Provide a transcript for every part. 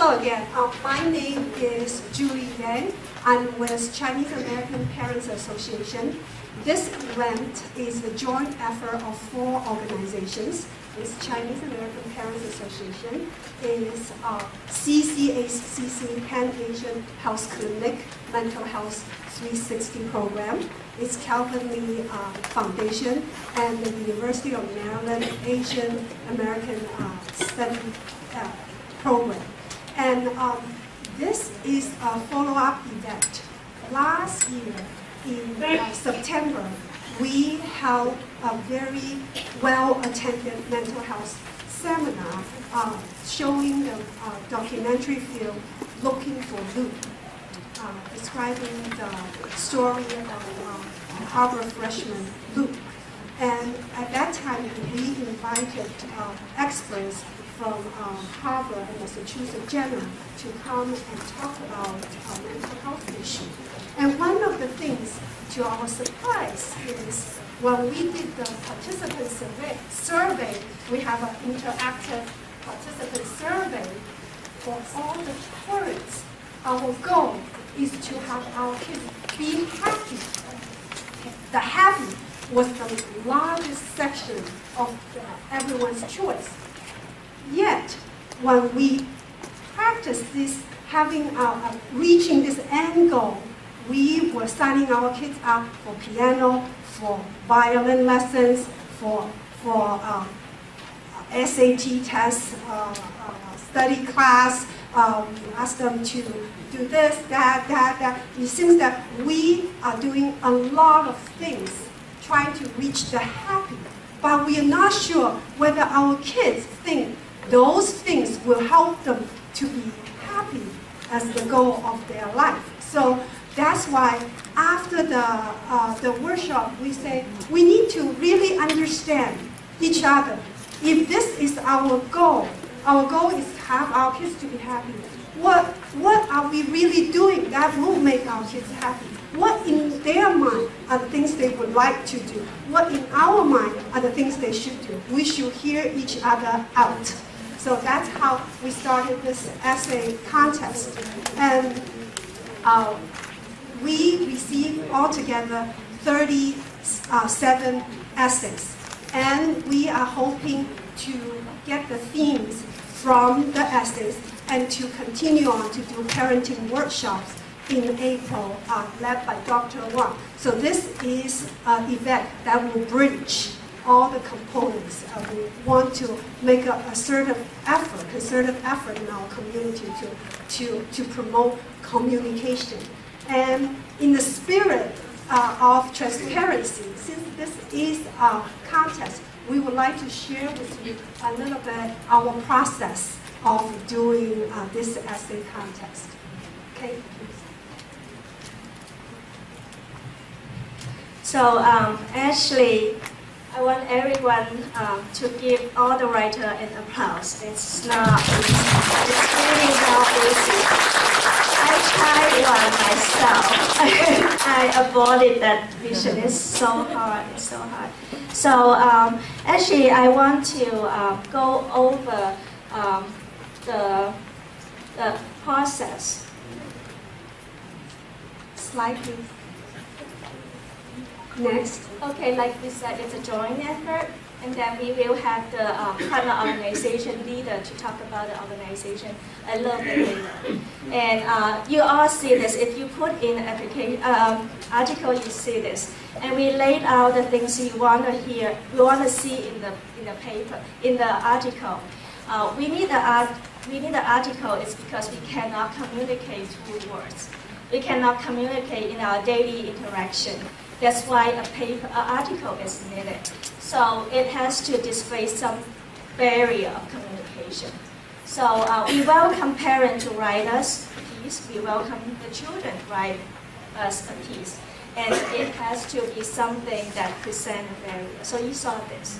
Hello again. My name is Julie Yang. I'm with Chinese American Parents Association. This event is the joint effort of 4 organizations. It's Chinese American Parents Association, is CCACC, Pan Asian Health Clinic Mental Health 360 program. It's Calvin Lee Foundation and the University of Maryland Asian American Study program. And this is a follow-up event. Last year, in September, we held a very well-attended mental health seminar showing the documentary film Looking for Luke, describing the story of Harvard freshman Luke. And at that time, we invited experts from Harvard and Massachusetts General to come and talk about mental health issues. And one of the things, to our surprise, is when we did the participant survey, we have an interactive participant survey for all the parents. Our goal is to have our kids be happy. The happy was the largest section of everyone's choice. Yet, when we practice this, reaching this end goal, we were signing our kids up for piano, for violin lessons, for SAT tests, study class. We asked them to do this, that. It seems that we are doing a lot of things trying to reach the happy, but we are not sure whether our kids think those things will help them to be happy as the goal of their life. So that's why after the workshop, we say we need to really understand each other. If this is our goal is to have our kids to be happy. What are we really doing that will make our kids happy? What in their mind are the things they would like to do? What in our mind are the things they should do? We should hear each other out. So that's how we started this essay contest. And we received altogether 37 essays. And we are hoping to get the themes from the essays and to continue on to do parenting workshops in April, led by Dr. Wang. So this is an event that will bridge all the components. We want to make a concerted effort in our community to promote communication. And in the spirit of transparency, since this is a contest, we would like to share with you a little bit our process of doing this essay contest. Okay, please. So actually, I want everyone to give all the writer an applause. It's not easy. It's really not easy. I tried one myself. I avoided that vision. It's so hard. It's so hard. So actually, I want to go over the process. Slide, please. Next. Okay, like we said, it's a joint effort, and then we will have the partner organization leader to talk about the organization a little bit later. And you all see this. If you put in application article, you see this. And we laid out the things you want to hear, you want to see in the paper, in the article. We need the article is because we cannot communicate through words. We cannot communicate in our daily interaction. That's why an article is needed. So it has to display some barrier of communication. So we welcome parents to write us a piece. We welcome the children to write us a piece. And it has to be something that presents a barrier. So you saw this.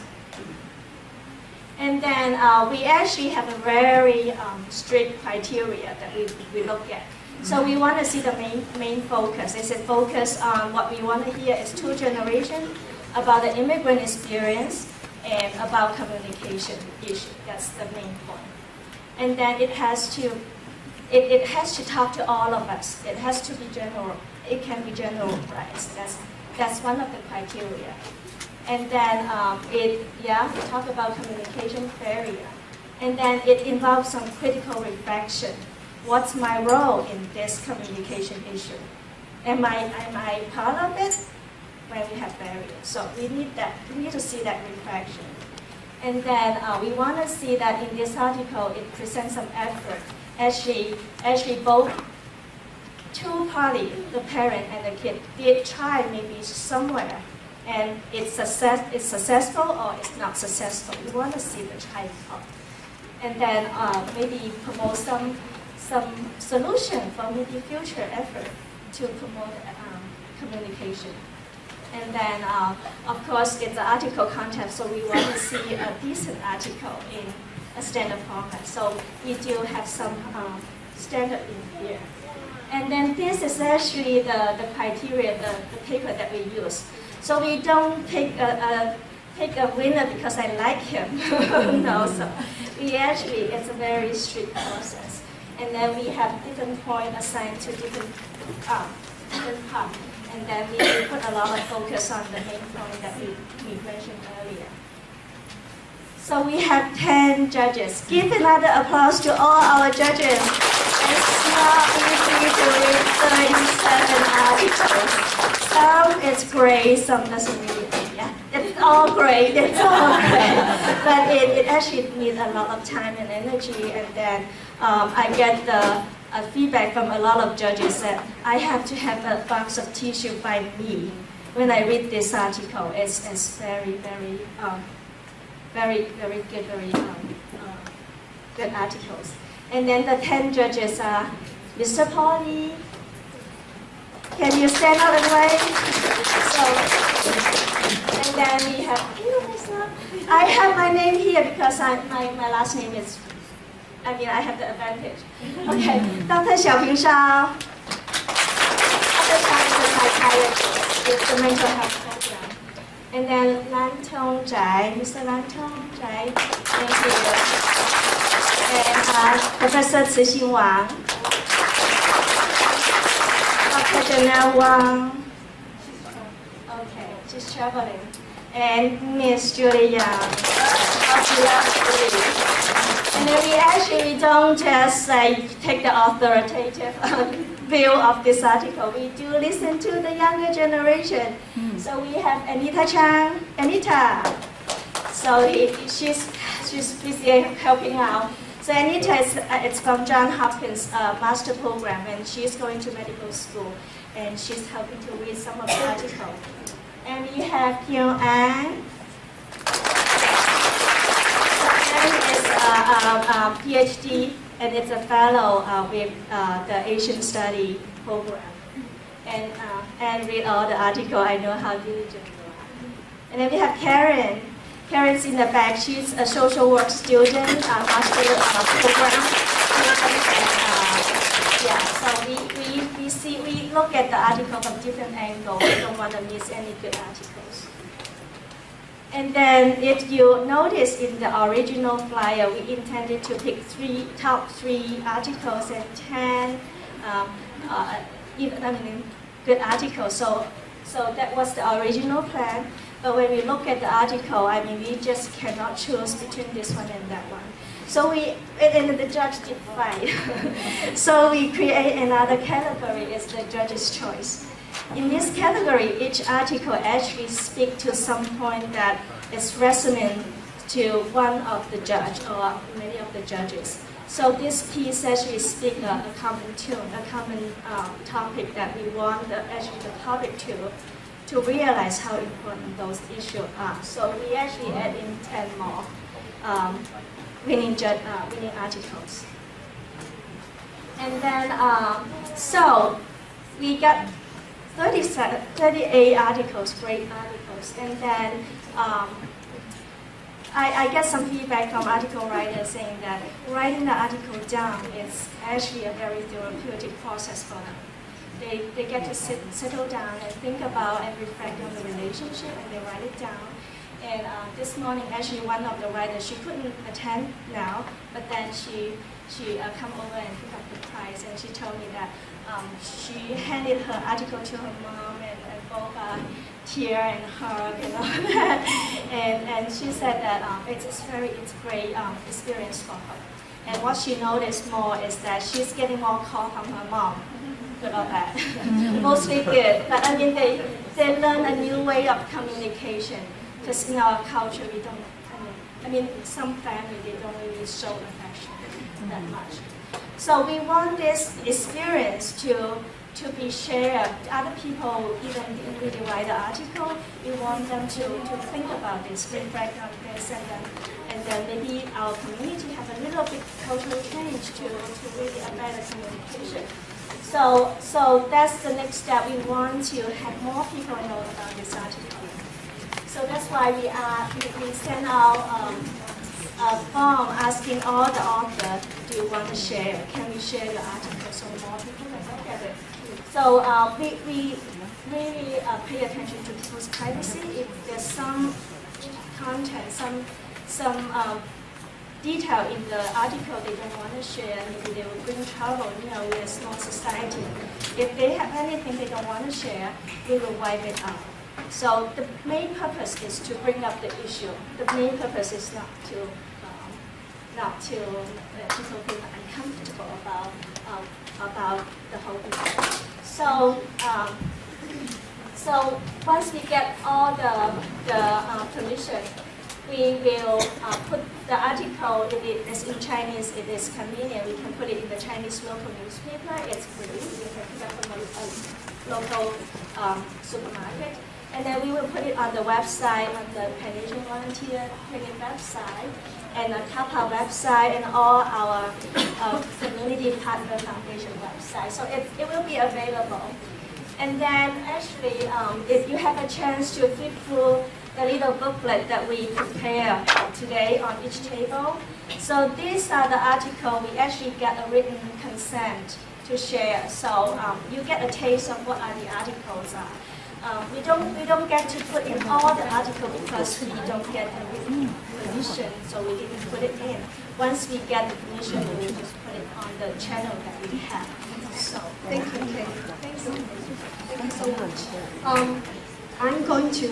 And then we actually have a very strict criteria that we look at. So we want to see the main focus. It's a focus on what we want to hear is 2 generations, about the immigrant experience, and about communication issue. That's the main point. And then it has to it has to talk to all of us. It has to be general. It can be generalized. That's one of the criteria. And then we talk about communication barrier. And then it involves some critical reflection. What's my role in this communication issue? Am I part of it when we have barriers? So we need that. We need to see that reflection. And then we want to see that in this article, it presents some effort. Actually both two parties, the parent and the kid, did try maybe somewhere, and it's successful or it's not successful. We want to see the try out. And then maybe promote some solution for maybe future effort to promote communication. And then, of course, it's an article content, so we want to see a decent article in a standard format. So we do have some standard in here. And then this is actually the criteria, the paper that we use. So we don't pick a winner because I like him. No, so we actually, it's a very strict process. And then we have different points assigned to different parts. And then we put a lot of focus on the main point that we mentioned earlier. So we have 10 judges. Give another applause to all our judges. It's not easy to read 37 articles. Some it's great, some doesn't really. Yeah, it's all great. It's all great. But it actually needs a lot of time and energy. And then I get the feedback from a lot of judges that I have to have a box of tissue by me when I read this article. It's very, very, very good, good articles. And then the 10 judges are Mr. Pauly. Can you stand up and wave? So, and then we have, I have my name here because my last name is, I have the advantage. Okay, Dr. Xiaoping Shao. Dr. Shao is a psychiatrist with the mental health program. And then Lan Tong Zhai, Mr. Lan Tong Zhai, thank you. And Professor Cixin Wang. Dr. Janelle Wang. Okay, she's traveling. And Miss Julie Yang. And then we actually don't just take the authoritative view of this article. We do listen to the younger generation. So we have Anita Chang. Anita. So she's busy helping out. So Anita is from Johns Hopkins master program, and she's going to medical school, and she's helping to read some of the article. And we have Kyung An. Is a PhD, and it's a fellow with the Asian Study program. And read all the article. I know how diligent you are. And then we have Karen. Karen's in the back. She's a social work student, master program. So we look at the article from different angles. We don't want to miss any good articles. And then if you notice in the original flyer, we intended to pick top three articles and 10 good articles. So that was the original plan. But when we look at the article, we just cannot choose between this one and that one. So and the judge did fight. So we create another category, it's the judge's choice. In this category, each article actually speaks to some point that is resonant to one of the judge or many of the judges. So this piece actually speaks a common tune, a common topic that we want the public to realize how important those issues are. So we actually add in 10 more winning articles. And then, so we got 38 articles, great articles. And then I get some feedback from article writers saying that writing the article down is actually a very therapeutic process for them. They get to settle down and think about and reflect on the relationship, and they write it down. And this morning, actually, one of the writers, she couldn't attend now, but then she come over and pick up the prize. surprised, and she told me that she handed her article to her mom, and both tear and hug and all that. And she said that it's a great experience for her. And what she noticed more is that she's getting more calls from her mom. Good or bad. Mostly good. But I mean, they learn a new way of communication. Because in our culture, we don't, I mean, some family, they don't really show affection that much. So we want this experience to be shared. Other people even didn't really write the article. We want them to think about this, reflect on this, and then maybe our community have a little bit cultural change to really a better communication. So that's the next step. We want to have more people know about this article. So that's why we send out a form asking all the authors, do you want to share? Can we share the article so more people can look at it? So we really pay attention to people's privacy. If there's some content, some detail in the article they don't want to share, maybe they will bring trouble. You know, we're a small society. If they have anything they don't want to share, we will wipe it out. So the main purpose is to bring up the issue. The main purpose is not to people feel uncomfortable about the whole issue. So once we get all the permission, we will put the article. If it is in Chinese, it is convenient. We can put it in the Chinese local newspaper. It's free. You can pick up from a local supermarket. And then we will put it on the website, on the Pan Asian Volunteer Clinic website, and the Kappa website, and all our community partner foundation website. So it will be available. And then actually, if you have a chance to flip through the little booklet that we prepare today on each table. So these are the articles. We actually get a written consent to share. So you get a taste of what the articles are. We don't get to put in all the articles because we don't get the written permission, so we didn't put it in. Once we get the permission, we will just put it on the channel that we have. So Thank you, Kate. Thank you so much. I'm going to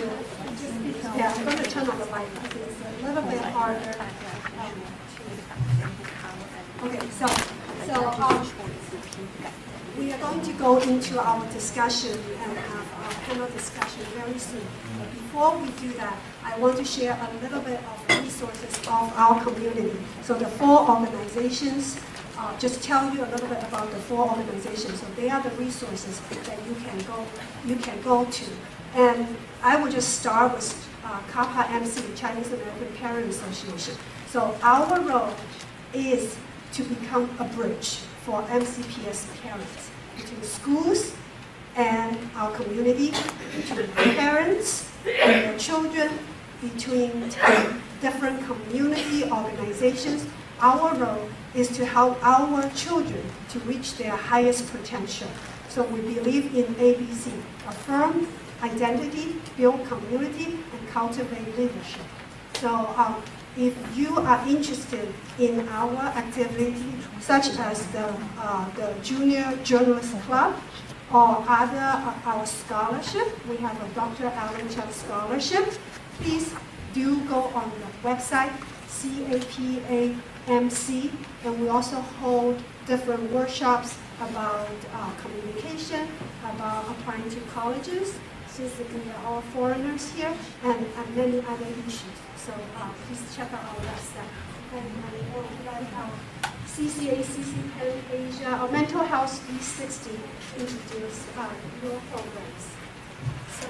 turn on the mic. It's a little bit harder. Okay, so we are going to go into our discussion and have our panel discussion very soon. But before we do that, I want to share a little bit of resources of our community. So the 4 organizations, just tell you a little bit about the 4 organizations. So they are the resources that you can go to. And I will just start with Kappa MC, Chinese American Parent Association. So our role is to become a bridge for MCPS parents between schools and our community, between parents and their children, between different community organizations. Our role is to help our children to reach their highest potential. So we believe in ABC, affirm identity, build community, and cultivate leadership. So if you are interested in our activity, such as the Junior Journalist Club or our scholarship, we have a Dr. Alan Chung Scholarship, please do go on the website, CAPAMC, and we also hold different workshops about communication, about applying to colleges, since we are all foreigners here, and many other issues. So please check out our website. And we'll let our CCACC Pan Asia, or Mental Health 360, introduce your programs. So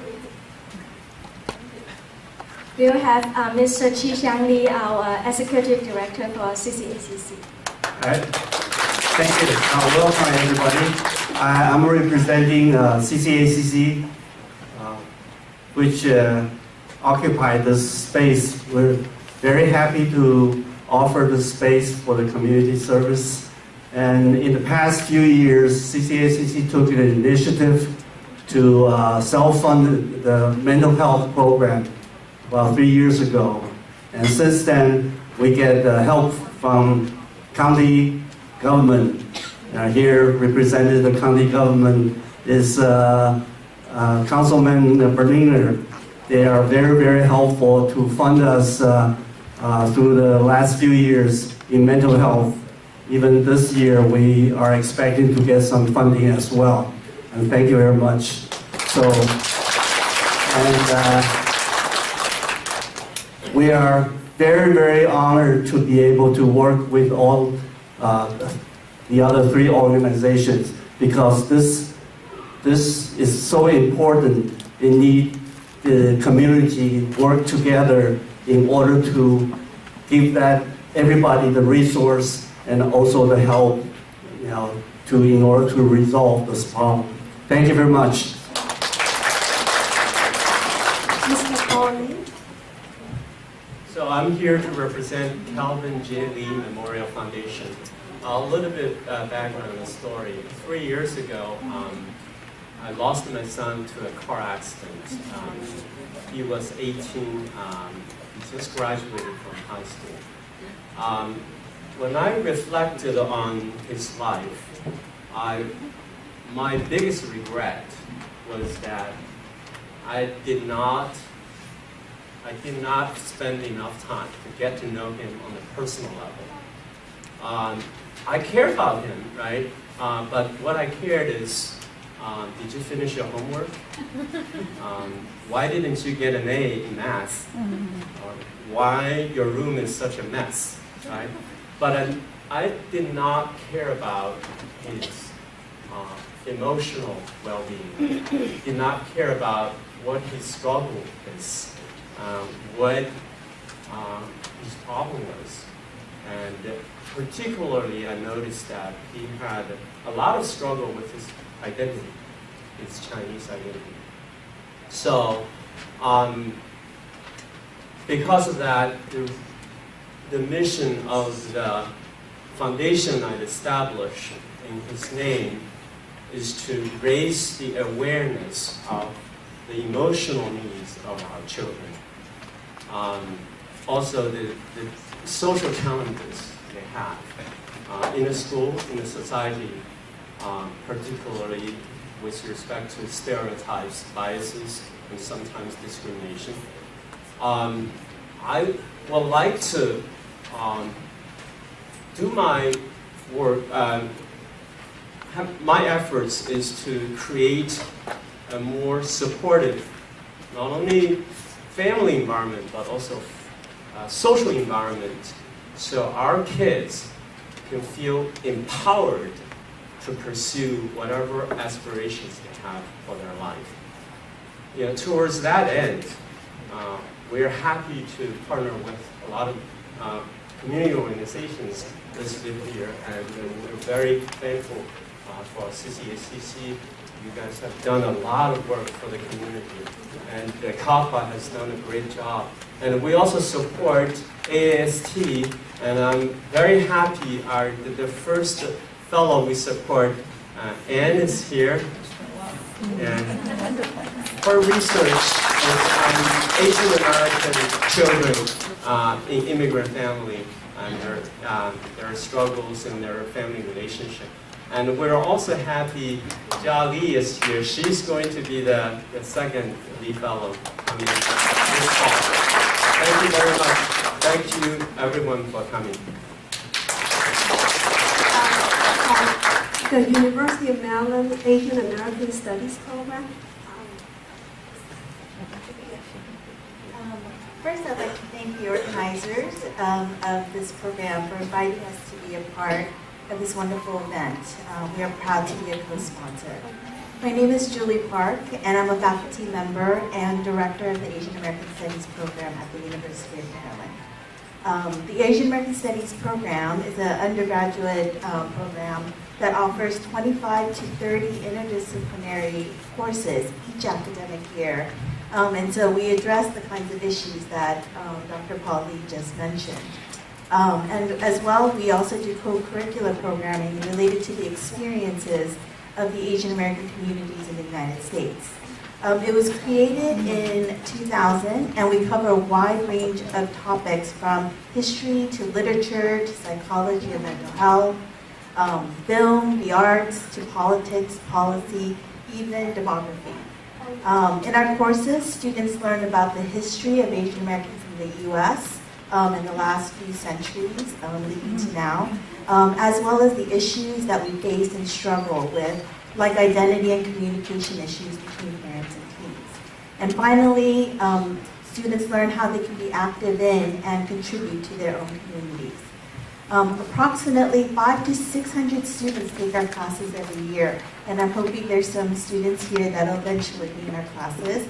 we'll have Mr. Chi Xiang Li, our Executive Director for CCACC. All right. Thank you. Welcome, everybody. I'm representing CCACC, which occupy this space. We're very happy to offer this space for the community service. And in the past few years, CCACC took an initiative to self-fund the mental health program about 3 years ago. And since then, we get help from county government Here, representing the county government is Councilman Berliner. They are very, very helpful to fund us through the last few years in mental health. Even this year, we are expecting to get some funding as well. And thank you very much. We are very, very honored to be able to work with all the other three organizations, because this is so important. They need the community work together in order to give everybody the resource and also the help, in order to resolve this problem. Thank you very much. Mr. Paul Lee. So I'm here to represent Calvin J. Lee Memorial Foundation. A little bit background on the story. 3 years ago, I lost my son to a car accident. He was 18, he just graduated from high school. When I reflected on his life, my biggest regret was that I did not spend enough time to get to know him on a personal level. I care about him, right? But what I cared is, did you finish your homework? Why didn't you get an A in math? Or why your room is such a mess, right? But I did not care about his emotional well-being. Did not care about what his struggle is, what his problem was. And particularly, I noticed that he had a lot of struggle with his identity, his Chinese identity. So, because of that, the mission of the foundation I established in his name is to raise the awareness of the emotional needs of our children. Also, the social challenges they have in a school, in a society, particularly with respect to stereotypes, biases, and sometimes discrimination. I would like to do my work, my efforts is to create a more supportive, not only family environment, but also social environment, so our kids can feel empowered to pursue whatever aspirations they have for their life. Towards that end, we're happy to partner with a lot of community organizations listed here, and we're very thankful for CCACC. You guys have done a lot of work for the community, and CAPA has done a great job. And we also support AAST, and I'm very happy the first fellow we support, Anne is here. And her research is on Asian American children in immigrant family and their struggles in their family relationship. And we're also happy Jia Li is here. She's going to be the second Lee Fellow coming this fall. Thank you very much. Thank you everyone for coming. The University of Maryland Asian American Studies program. First, I'd like to thank the organizers of this program for inviting us to be a part of this wonderful event. We are proud to be a co-sponsor. My name is Julie Park, and I'm a faculty member and director of the Asian American Studies program at the University of Maryland. The Asian American Studies program is an undergraduate program that offers 25 to 30 interdisciplinary courses each academic year. And so we address the kinds of issues that Dr. Paul Lee just mentioned. And as well, we also do co-curricular programming related to the experiences of the Asian American communities in the United States. It was created in 2000, and we cover a wide range of topics from history to literature to psychology and mental health. film, the arts, to politics, policy, even demography. In our courses, students learn about the history of Asian Americans in the U.S. In the last few centuries, leading to now, as well as the issues that we face and struggle with, like identity and communication issues between parents and teens. And finally, students learn how they can be active in and contribute to their own communities. Approximately 500 to 600 students take our classes every year, and I'm hoping there's some students here that will eventually be in our classes.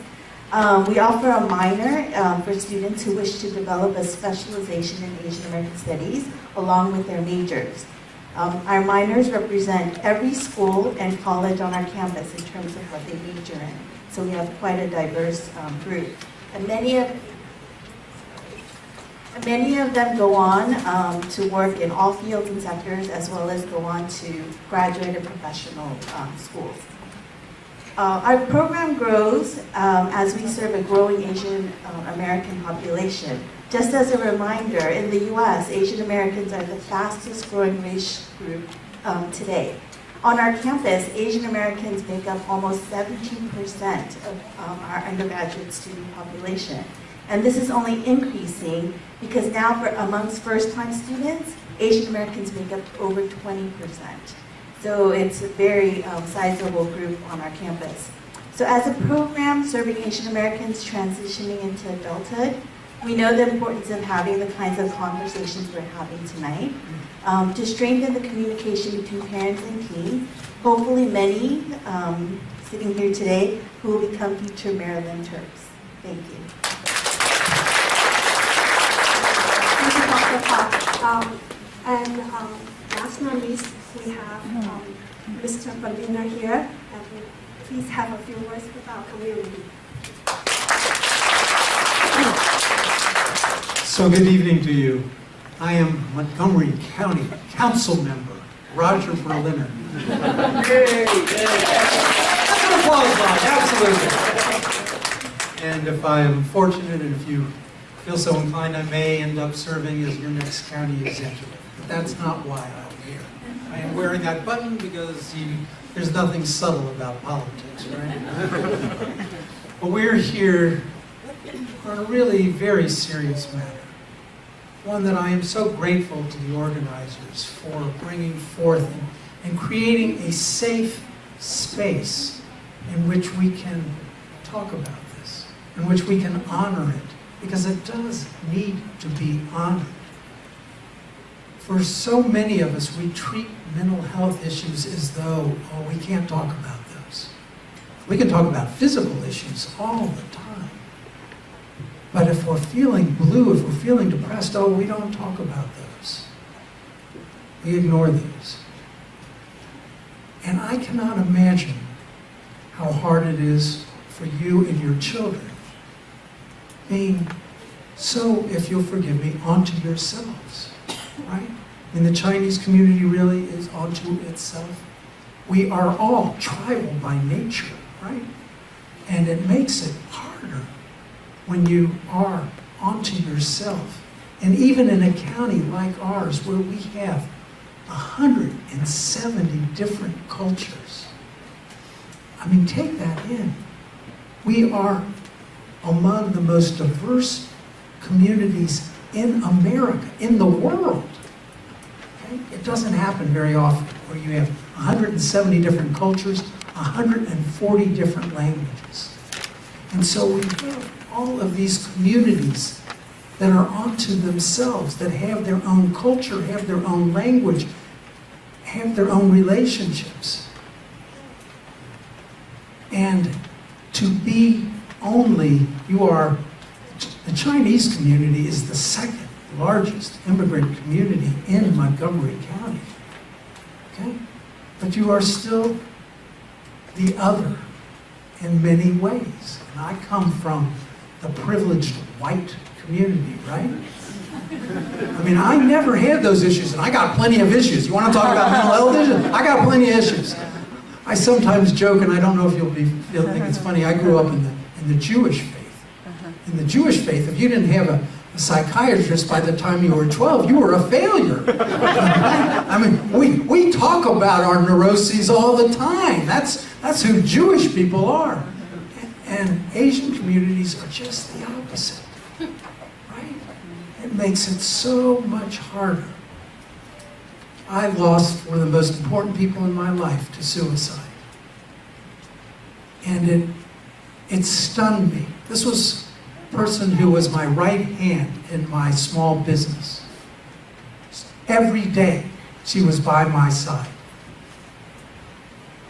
We offer a minor for students who wish to develop a specialization in Asian American Studies along with their majors. Our minors represent every school and college on our campus in terms of what they major in. So we have quite a diverse group. And many of them go on to work in all fields and sectors, as well as go on to graduate and professional schools. Our program grows as we serve a growing Asian American population. Just as a reminder, in the U.S., Asian Americans are the fastest growing race group today. On our campus, Asian Americans make up almost 17% of our undergraduate student population. And this is only increasing because now amongst first-time students, Asian Americans make up over 20%. So it's a very sizable group on our campus. So as a program serving Asian Americans transitioning into adulthood, we know the importance of having the kinds of conversations we're having tonight to strengthen the communication between parents and teens. Hopefully many sitting here today who will become future Maryland Terps. Thank you. Thank you, Dr. Park. And last but not least, we have Mr. Balina here, and please have a few words with our community. So good evening to you. I am Montgomery County Council Member Roger Berliner. Yay! That's an applause line, absolutely. And if I am fortunate, and if you feel so inclined, I may end up serving as your next county executive. But that's not why I'm here. I am wearing that button because there's nothing subtle about politics, right? But we're here on a really very serious matter. One that I am so grateful to the organizers for bringing forth and creating a safe space in which we can talk about this, in which we can honor it, because it does need to be honored. For so many of us, we treat mental health issues as though, oh, we can't talk about those. We can talk about physical issues all the time. But if we're feeling blue, if we're feeling depressed, oh, we don't talk about those. We ignore those. And I cannot imagine how hard it is for you and your children being so, if you'll forgive me, onto yourselves, right? And the Chinese community really is onto itself. We are all tribal by nature, right? And it makes it harder when you are onto yourself. And even in a county like ours, where we have 170 different cultures. I mean, take that in. We are among the most diverse communities in America, in the world. Okay? It doesn't happen very often where you have 170 different cultures, 140 different languages. And so we have all of these communities that are onto themselves, that have their own culture, have their own language, have their own relationships. And to be only, the Chinese community is the second largest immigrant community in Montgomery County. Okay? But you are still the other in many ways. And I come from the privileged white community, right? I mean, I never had those issues, and I got plenty of issues. You want to talk about mental health issues? I got plenty of issues. I sometimes joke, and I don't know if you'll think it's funny, I grew up in the Jewish faith. In the Jewish faith, if you didn't have a a psychiatrist by the time you were 12, you were a failure. I mean, we talk about our neuroses all the time. That's who Jewish people are. And Asian communities are just the opposite, right? It makes it so much harder. I lost one of the most important people in my life to suicide. And it stunned me. This was a person who was my right hand in my small business. Every day, she was by my side.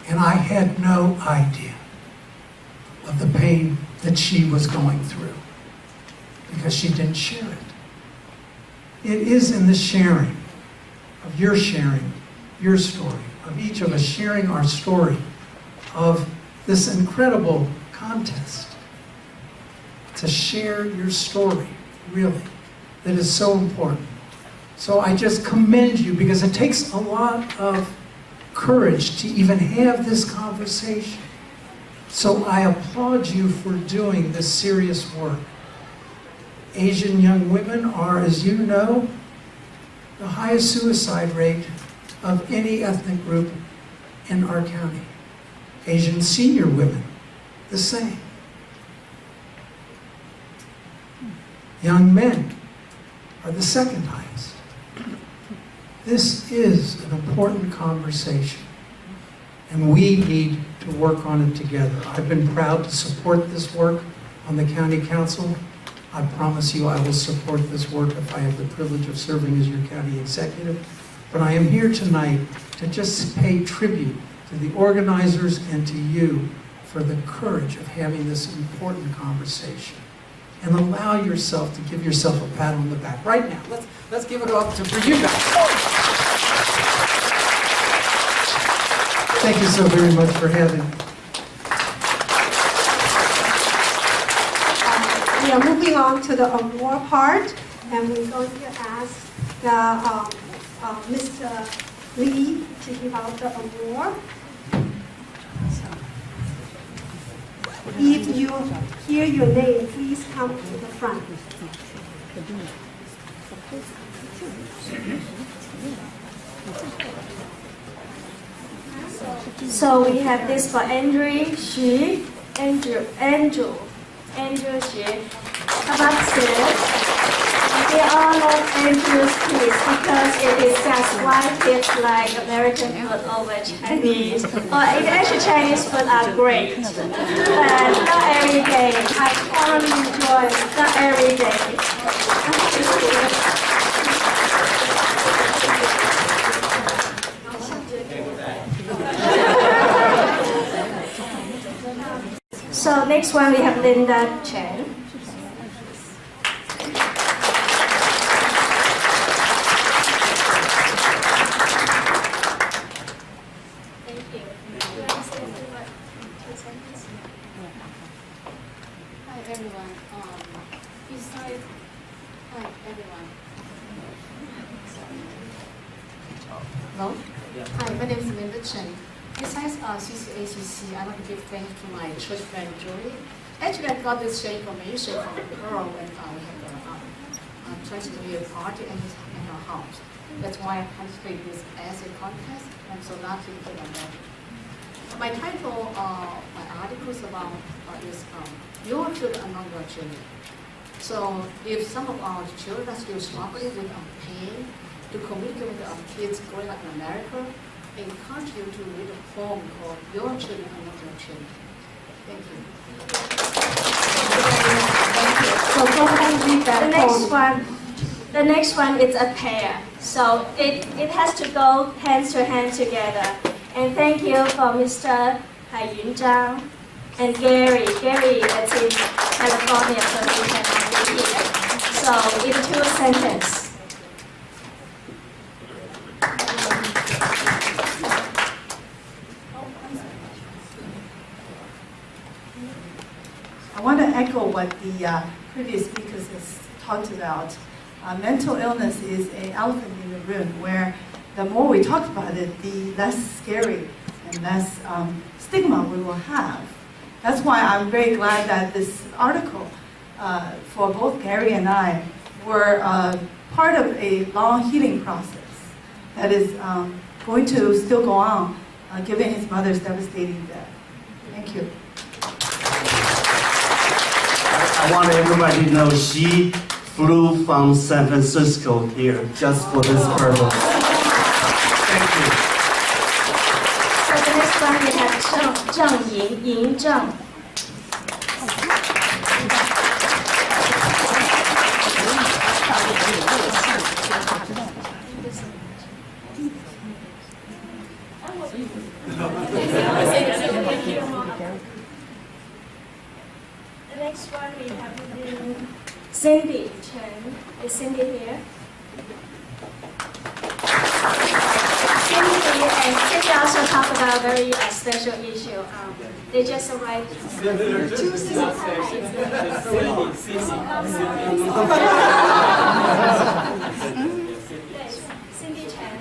And I had no idea of the pain that she was going through because she didn't share it. It is in the sharing of your story, of each of us sharing our story of this incredible contest, to share your story, really, that is so important. So I just commend you because it takes a lot of courage to even have this conversation. So I applaud you for doing this serious work. Asian young women are, as you know, the highest suicide rate of any ethnic group in our county. Asian senior women, the same. Young men are the second highest. This is an important conversation, and we need to work on it together. I've been proud to support this work on the County Council. I promise you I will support this work if I have the privilege of serving as your county executive. But I am here tonight to just pay tribute to the organizers and to you for the courage of having this important conversation. And allow yourself to give yourself a pat on the back right now. Let's give it up for you guys. Thank you so very much for having me. We are moving on to the award part, and we're going to ask Mr. Lee to give out the award. If you hear your name, please come to the front. So we have this for Andrew Xu, Andrew Xu. About this, they all love Andrew's kids because it is just why kids like American food over Chinese. Or actually Chinese food are great, but not every day. I thoroughly enjoy not every day. So next one we have Linda Chen. Hello? Hi, my name is Linda Chen. Besides CCACC, I want to give thanks to my church friend Julie. Actually, I got this information from a girl when we had a Transylvania party in her house. That's why I participated in this essay contest. I'm so lucky to get on that. My title, my article is about is your children are not your children. So if some of our children are still struggling with pain, to communicate with our kids growing up in America, I encourage you to read a poem called Your Children Are Not Your Children. Thank you. So go ahead and read that The next one is a pair. So it has to go hands to hand together. And thank you for Mr. Hai Yun Zhang and Gary. Gary is in California, so he cannot be here. So in 2 sentences. I want to echo what the previous speakers has talked about. Mental illness is an elephant in the room where the more we talk about it, the less scary and less stigma we will have. That's why I'm very glad that this article for both Gary and I were part of a long healing process that is going to still go on, given his mother's devastating death. Thank you. I want everybody to know she flew from San Francisco here just for this purpose. Thank you. So the next one we have Zheng Ying, Ying Zheng. The next one we have Cindy Chen. Is Cindy here? Cindy also talk about a very special issue. They just arrived. Cindy Chen.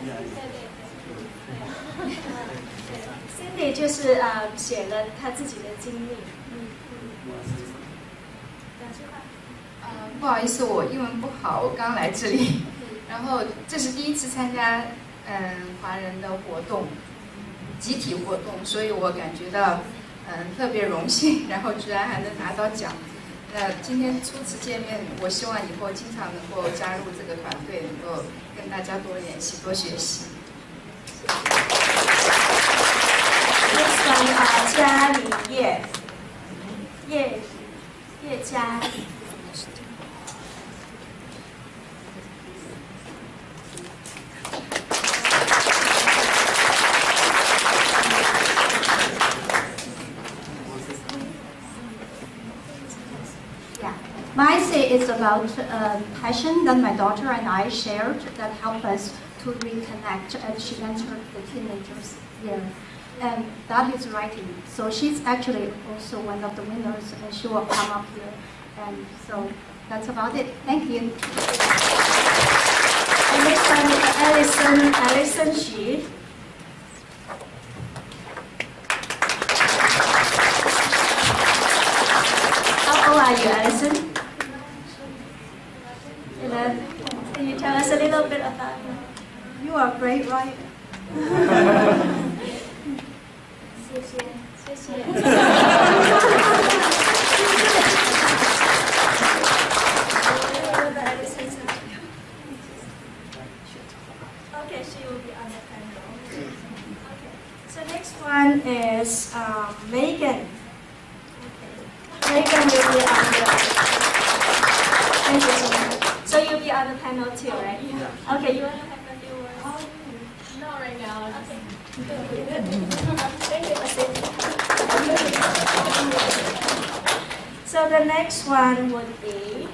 Cindy 就是写了她自己的经历。不好意思，我英文不好，我刚来这里，然后这是第一次参加华人的活动，集体活动，所以我感觉到特别荣幸，然后居然还能拿到奖。今天初次见面，我希望以后经常能够加入这个团队，能够跟大家多联系、多学习。Next one, 嘉里叶，叶嘉。My say is about passion that my daughter and I shared that helped us to reconnect as she entered the teenagers year. And that is writing. So she's actually also one of the winners and she will come up here. And so that's about it. Thank you. And next one is Alison Xu. How old are you, Alison? Can you tell us a little bit about you? You are great, right? 谢谢。Okay, she will be on the panel. Okay. So next one is Megan. Okay. Megan will be on the. Thank you so much. So you'll be on the panel too, right? Yeah. Okay. You want to have a few words? Not right now. Okay. Thank you. So the next one would be.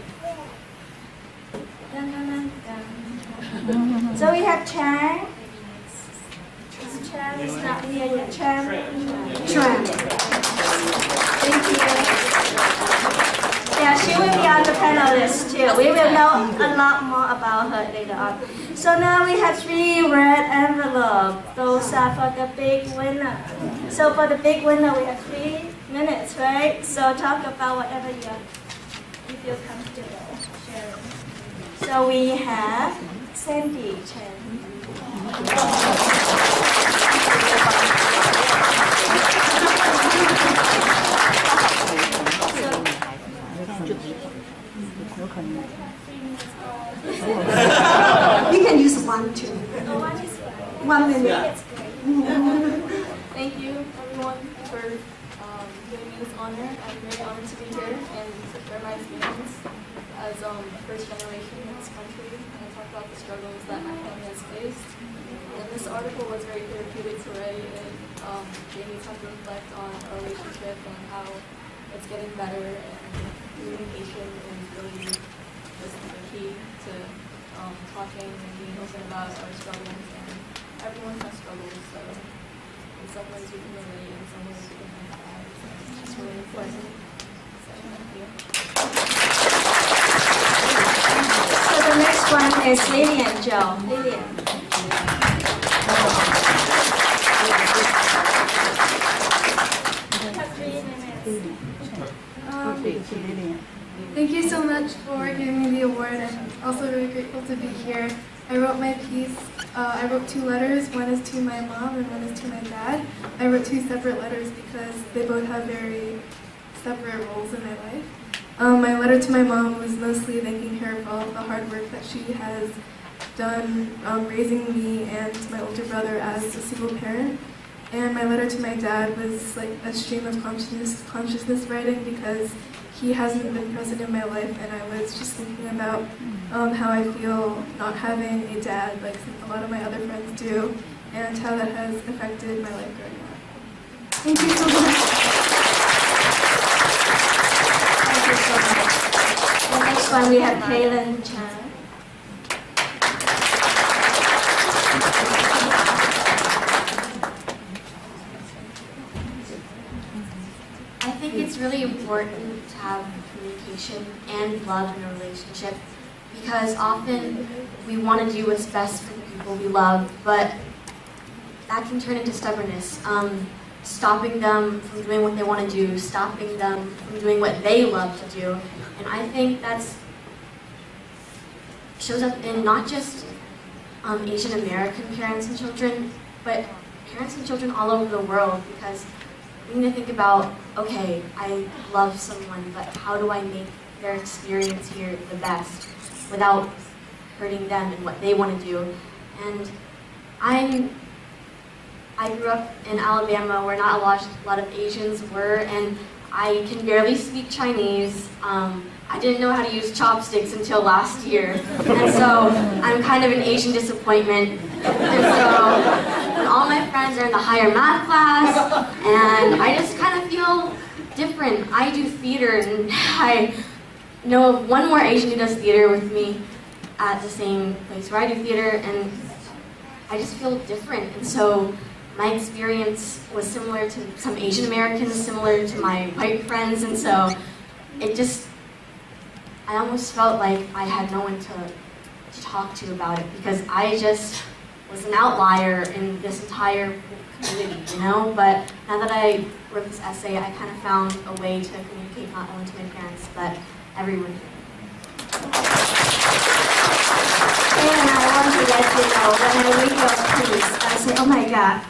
Dun, dun, dun, dun. So we have Chang. Chang is not here yet. Chang. Thank you. Yeah, she will be on the panel list too. We will know a lot more about her later on. So now we have 3 red envelopes. Those are for the big winner. So for the big winner, we have 3 minutes, right? So talk about whatever you feel comfortable sharing. So we have Sandy Chen. You can use 1, 2. 1 minute. Thank you, everyone, for giving me this honor. I'm very honored to be here and to share my experience as a first generation in this country and talk about the struggles that my family has faced. And this article was very therapeutic to write. It gave me time to reflect on our relationship and how it's getting better, and communication is really just the key to talking and being open about our struggles. And everyone has struggles, so in some ways we can relate, in some ways we can empathize. It's really important. So thank you. So the next one is Lillian Zhou. Lillian. You have 3 minutes. Thank you so much for giving me the award. I'm also really grateful to be here. I wrote my piece, I wrote 2 letters. One is to my mom and one is to my dad. I wrote 2 separate letters because they both have very separate roles in my life. My letter to my mom was mostly thanking her for all of the hard work that she has done raising me and my older brother as a single parent. And my letter to my dad was like a stream of consciousness writing because he hasn't been present in my life, and I was just thinking about how I feel not having a dad like a lot of my other friends do, and how that has affected my life growing up. Thank you so much. Thank you so much. The next one we have Kaylin Chan. I think it's really important to have communication and love in a relationship because often we want to do what's best for the people we love, but that can turn into stubbornness, stopping them from doing what they want to do, stopping them from doing what they love to do. And I think that's shows up in not just Asian American parents and children, but parents and children all over the world, because we need to think about, okay, I love someone, but how do I make their experience here the best without hurting them and what they want to do? And I grew up in Alabama where not a lot of Asians were, and I can barely speak Chinese. I didn't know how to use chopsticks until last year, and so I'm kind of an Asian disappointment. And so when all my friends are in the higher math class, and I just kind of feel different. I do theater, and I know of one more Asian who does theater with me at the same place where I do theater, and I just feel different. And so my experience was similar to some Asian Americans, similar to my white friends, and so I almost felt like I had no one to talk to about it, because I just was an outlier in this entire community, you know? But now that I wrote this essay, I kind of found a way to communicate not only to my parents, but everyone here. And I want to let you know, when I read your piece, I say, oh my God,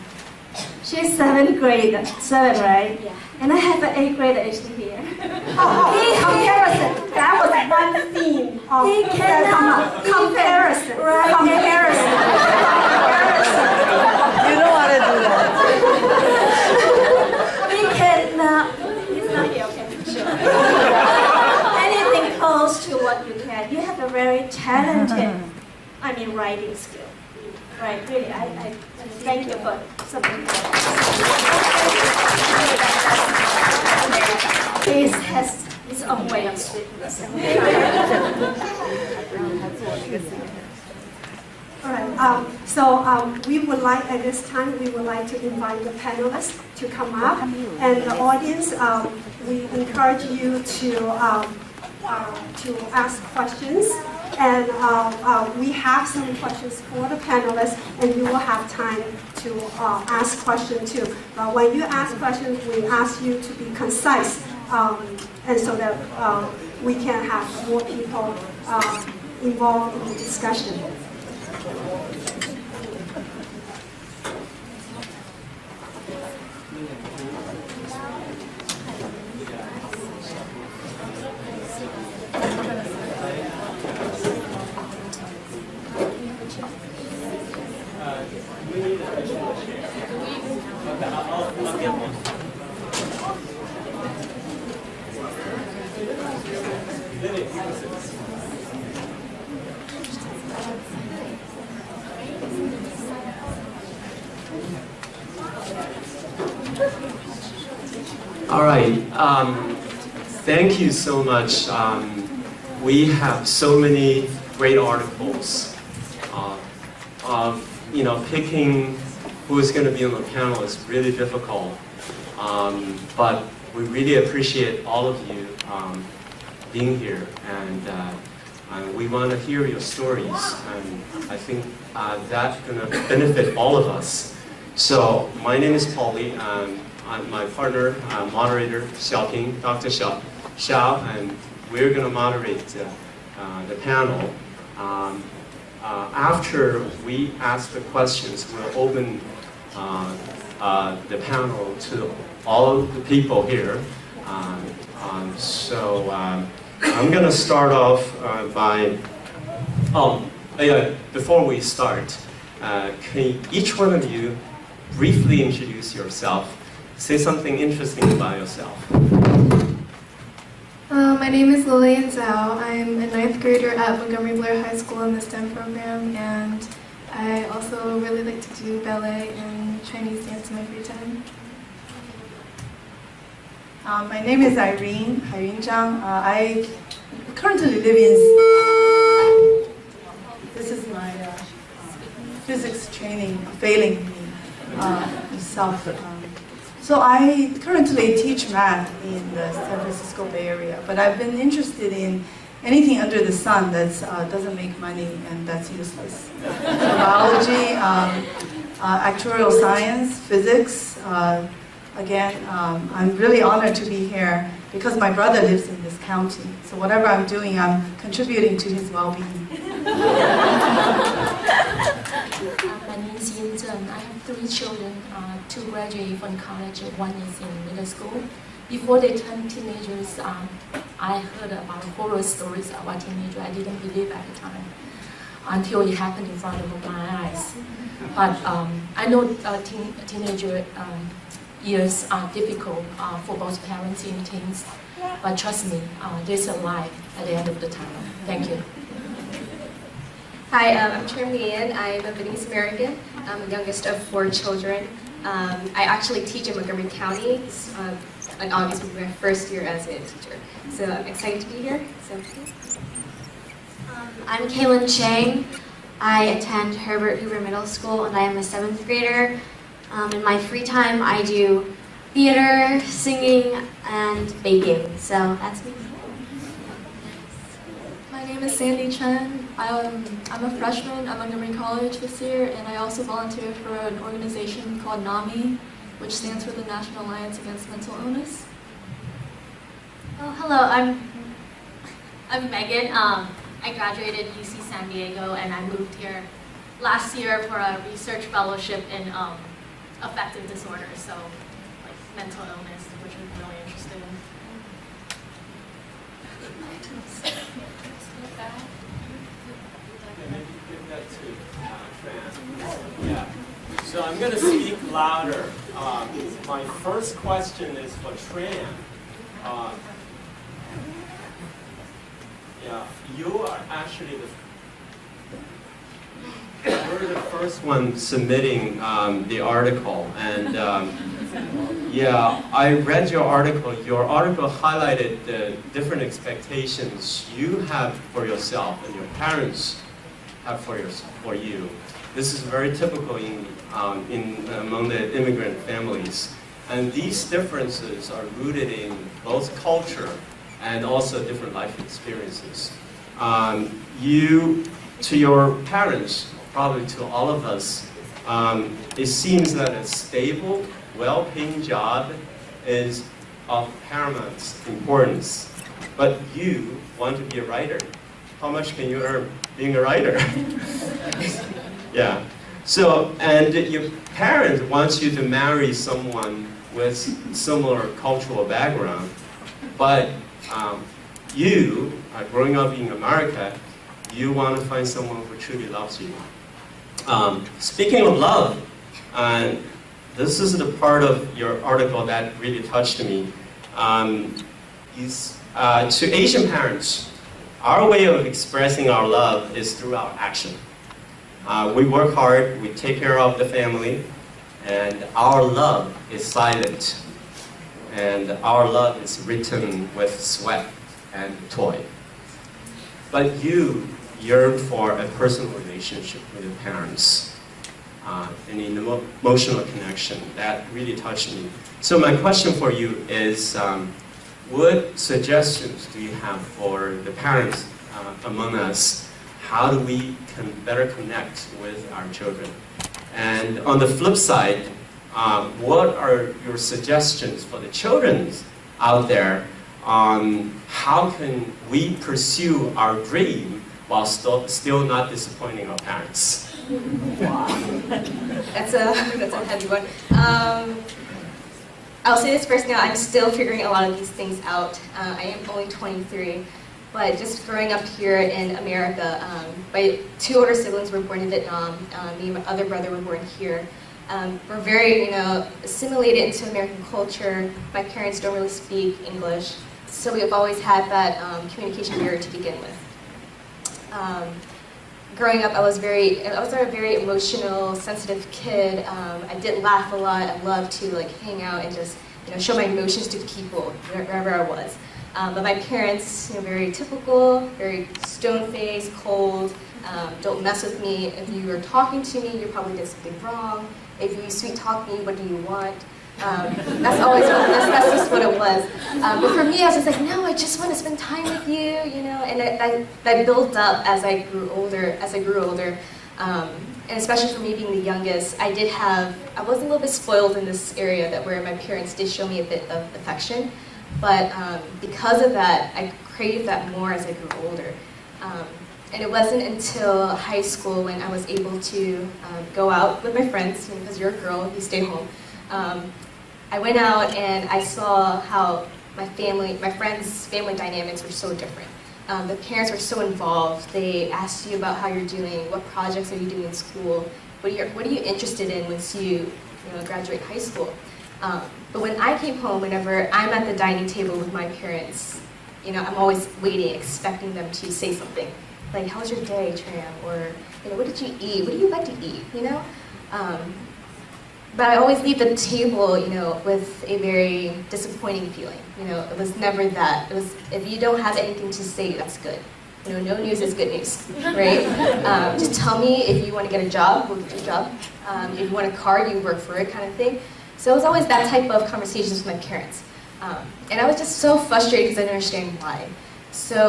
she's 7th grade, 7, right? Yeah. And I have an 8th grade actually here. Comparison, that was one theme of comparison, right? Comparison. You know how to do that. We cannot, it's not here, okay, sure. Anything close to what you can. You have a very talented, writing skill. Right, really, I thank you for something. This has its own way of sweetness. All right, we would like, at this time, we would like to invite the panelists to come up. And the audience, we encourage you to ask questions. And we have some questions for the panelists, and you will have time to ask questions too. When you ask questions, we ask you to be concise, and so that we can have more people involved in the discussion. All right. Thank you so much. We have so many great articles. Picking who is going to be on the panel is really difficult. But we really appreciate all of you being here, and we want to hear your stories. And I think that's going to benefit all of us. So my name is Paul Lee. I'm my partner, moderator, Xiaoping, Dr. Xiao, and we're going to moderate the panel. After we ask the questions, we'll open the panel to all of the people here. So I'm going to start off by, before we start, can each one of you briefly introduce yourself? Say something interesting about yourself. My name is Lillian Zhao. I'm a 9th grader at Montgomery Blair High School in the STEM program, and I also really like to do ballet and Chinese dance in my free time. My name is Irene Haiyun Zhang. I currently live in. This is my physics training failing me myself. So I currently teach math in the San Francisco Bay Area, but I've been interested in anything under the sun that doesn't make money and that's useless. Biology, actuarial science, physics. Again, I'm really honored to be here because my brother lives in this county. So whatever I'm doing, I'm contributing to his well-being. My name is Yin Zheng. I have 3 children, 2 graduated from college, 1 is in middle school. Before they turned teenagers, I heard about horror stories about teenagers. I didn't believe at the time until it happened in front of my eyes. But I know teenager years are difficult for both parents and teens, but trust me, there's a light at the end of the tunnel. Thank you. Hi, I'm Trinity Ann. I'm a Vietnamese American. I'm the youngest of 4 children. I actually teach in Montgomery County. In August will be my first year as a teacher. So I'm excited to be here. So, I'm Kaylin Chang. I attend Herbert Hoover Middle School and I am a 7th grader. In my free time, I do theater, singing, and baking. So that's me. My name is Sandy Chen. I'm a freshman at Montgomery College this year, and I also volunteer for an organization called NAMI, which stands for the National Alliance Against Mental Illness. Oh, hello. I'm Megan. I graduated UC San Diego, and I moved here last year for a research fellowship in affective disorders, so like mental illness, which I'm really interested in. Yeah. So I'm going to speak louder. My first question is for Tran. You are actually you're the first one submitting the article, and I read your article. Your article highlighted the different expectations you have for yourself and your parents have for you. This is very typical among the immigrant families, and these differences are rooted in both culture and also different life experiences. To your parents, probably to all of us, it seems that a stable, well-paying job is of paramount importance. But you want to be a writer. How much can you earn being a writer? Yeah. So, and your parent wants you to marry someone with similar cultural background, but you, growing up in America, you want to find someone who truly loves you. Speaking of love, this is the part of your article that really touched me. To Asian parents, our way of expressing our love is through our action. We work hard, we take care of the family, and our love is silent. And our love is written with sweat and toil. But you yearn for a personal relationship with your parents, and an emotional connection. That really touched me. So my question for you is, what suggestions do you have for the parents among us? How do we better connect with our children? And on the flip side, what are your suggestions for the children out there on how can we pursue our dream while still not disappointing our parents. Wow. That's a heavy one. I'll say this first now, I'm still figuring a lot of these things out. I am only 23, but just growing up here in America, my 2 older siblings were born in Vietnam, me and my other brother were born here. We're very, assimilated into American culture. My parents don't really speak English, so we've always had that communication barrier to begin with. Growing up, I was a very emotional, sensitive kid. I did laugh a lot. I loved to hang out and just show my emotions to people wherever I was. But my parents, very typical, very stone-faced, cold. Don't mess with me. If you were talking to me, you probably did something wrong. If you sweet talk me, what do you want? That's just what it was. But for me, I was just like, no, I just want to spend time with you, And that built up as I grew older. And especially for me being the youngest, I was a little bit spoiled in this area where my parents did show me a bit of affection. But because of that, I craved that more as I grew older. And it wasn't until high school when I was able to go out with my friends, because you're a girl, you stay home. I went out and I saw how my friends' family dynamics were so different. The parents were so involved. They asked you about how you're doing, what projects are you doing in school, what are you interested in once you graduate high school. But when I came home, whenever I'm at the dining table with my parents, I'm always waiting, expecting them to say something. Like, how was your day, Tram? Or, what did you eat? What do you like to eat, But I always leave the table, with a very disappointing feeling. It was never that. It was, if you don't have anything to say, that's good. No news is good news, right? Just tell me if you want to get a job, we'll get you a job. If you want a car, you work for it, kind of thing. So it was always that type of conversations with my parents. And I was just so frustrated because I didn't understand why.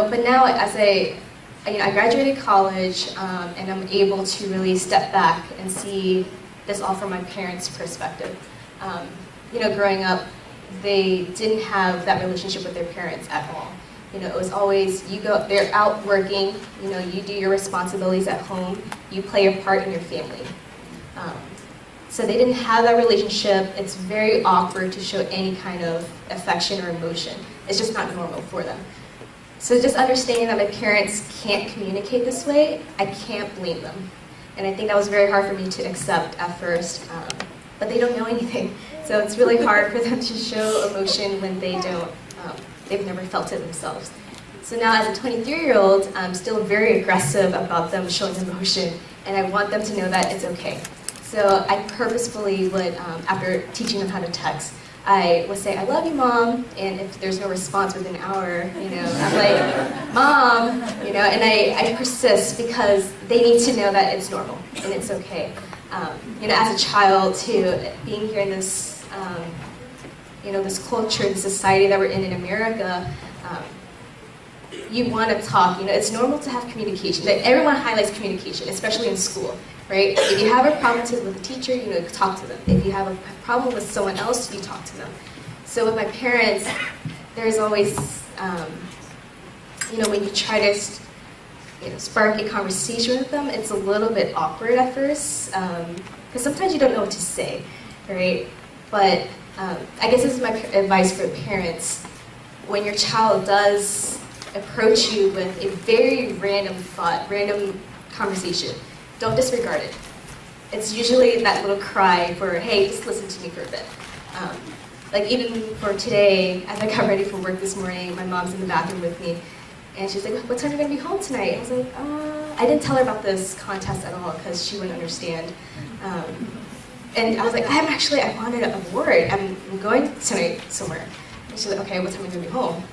But now as I graduated college, and I'm able to really step back and see this all from my parents' perspective. Growing up, they didn't have that relationship with their parents at all. It was always, they're out working, you do your responsibilities at home, you play a part in your family. So they didn't have that relationship. It's very awkward to show any kind of affection or emotion. It's just not normal for them. So just understanding that my parents can't communicate this way, I can't blame them. And I think that was very hard for me to accept at first, but they don't know anything. So it's really hard for them to show emotion when they don't, they've never felt it themselves. So now as a 23-year-old, I'm still very aggressive about them showing emotion, and I want them to know that it's okay. So I purposefully would, after teaching them how to text, I would say, I love you, Mom, and if there's no response within an hour, I'm like, Mom, and I persist because they need to know that it's normal and it's okay. As a child, too, being here in this, this culture, this society that we're in America, you want to talk, it's normal to have communication. Everyone highlights communication, especially in school. Right? If you have a problem with a teacher, talk to them. If you have a problem with someone else, you talk to them. So with my parents, there's always, when you try to spark a conversation with them, it's a little bit awkward at first, because sometimes you don't know what to say, right? But I guess this is my advice for parents. When your child does approach you with a very random thought, random conversation, don't disregard it. It's usually that little cry for, hey, just listen to me for a bit. Even for today, as I got ready for work this morning, my mom's in the bathroom with me, and she's like, what time are you going to be home tonight? And I was like, I didn't tell her about this contest at all because she wouldn't understand. And I was like, I wanted an award. I'm going tonight somewhere. And she's like, okay, what time are you going to be home?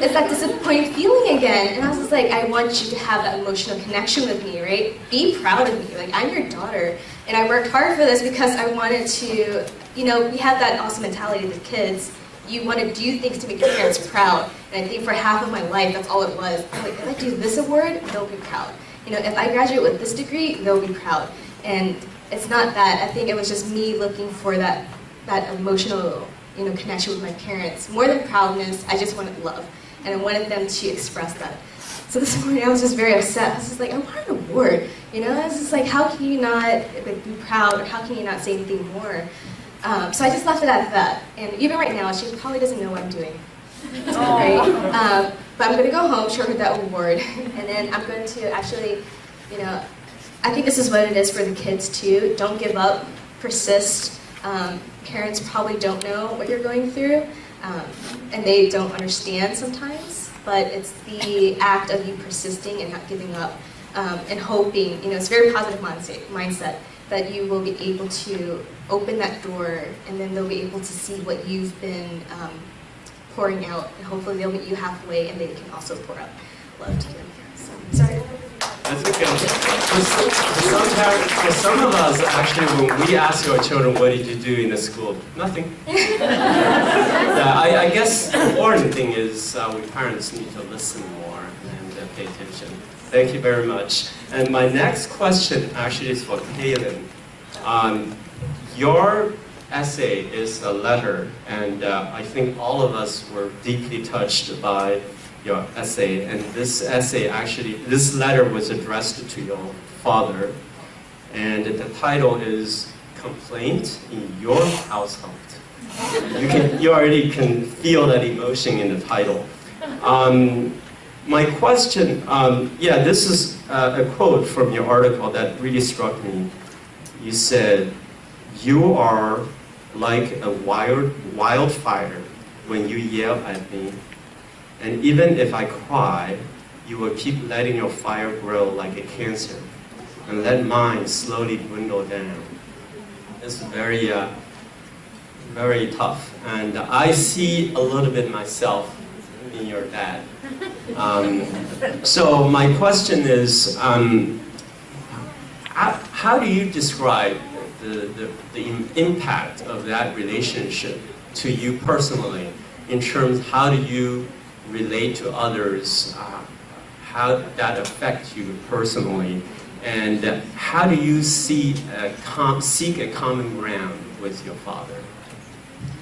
It's that disappointing feeling again. And I was just like, I want you to have that emotional connection with me, right? Be proud of me. I'm your daughter. And I worked hard for this because I wanted to, we have that awesome mentality with kids. You want to do things to make your parents proud. And I think for half of my life, that's all it was. I'm like, if I do this award, they'll be proud. If I graduate with this degree, they'll be proud. And it's not that. I think it was just me looking for that emotional connection with my parents. More than proudness, I just wanted love, and I wanted them to express that. So this morning I was just very upset. I was just like, I want an award. I was just like, how can you not be proud, or how can you not say anything more? So I just left it at that. And even right now, she probably doesn't know what I'm doing. Right? But I'm going to go home, show her that award, and then I'm going to actually, I think this is what it is for the kids too. Don't give up, persist. Parents probably don't know what you're going through, and they don't understand sometimes. But it's the act of you persisting and not giving up, and hoping, it's a very positive mindset that you will be able to open that door, and then they'll be able to see what you've been pouring out, and hopefully they'll meet you halfway, and they can also pour out love to you. So, sorry. That's okay. For some of us, actually, when we ask our children, what did you do in the school? Nothing. I guess the important thing is we parents need to listen more and pay attention. Thank you very much. And my next question actually is for Kaylin. Your essay is a letter, and I think all of us were deeply touched by your essay, and this essay actually, this letter was addressed to your father, and the title is Complaint in Your Household. You already can feel that emotion in the title. My question, this is a quote from your article that really struck me. You said, "You are like a wildfire when you yell at me. And even if I cry, you will keep letting your fire grow like a cancer and let mine slowly dwindle down." It's very, very tough. And I see a little bit myself in your dad. So my question is, how do you describe the impact of that relationship to you personally, in terms of how do you relate to others, how that affects you personally, and how do you seek a common ground with your father?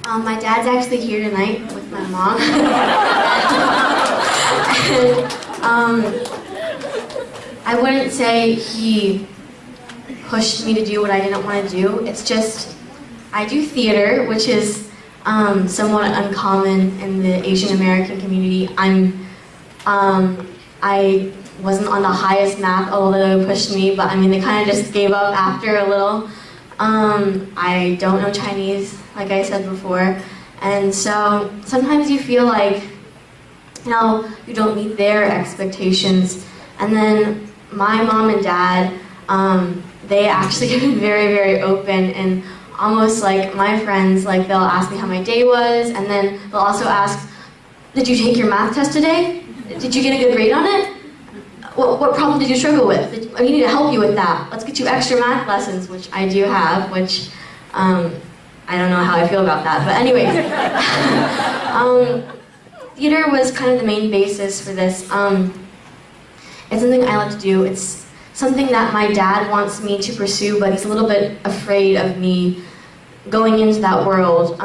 My dad's actually here tonight with my mom. And, I wouldn't say he pushed me to do what I didn't want to do. It's just, I do theater, which is somewhat uncommon in the Asian American community. I wasn't on the highest math, although they pushed me, but they kind of just gave up after a little. I don't know Chinese, like I said before, and so sometimes you feel like, you don't meet their expectations. And then my mom and dad, they actually have been very, very open, and almost like my friends, like they'll ask me how my day was, and then they'll also ask, did you take your math test today? Did you get a good grade on it? What problem did you struggle with? We need to help you with that. Let's get you extra math lessons, which I do have, which I don't know how I feel about that. But anyways, theater was kind of the main basis for this. It's something I like to do. It's something that my dad wants me to pursue, but he's a little bit afraid of me going into that world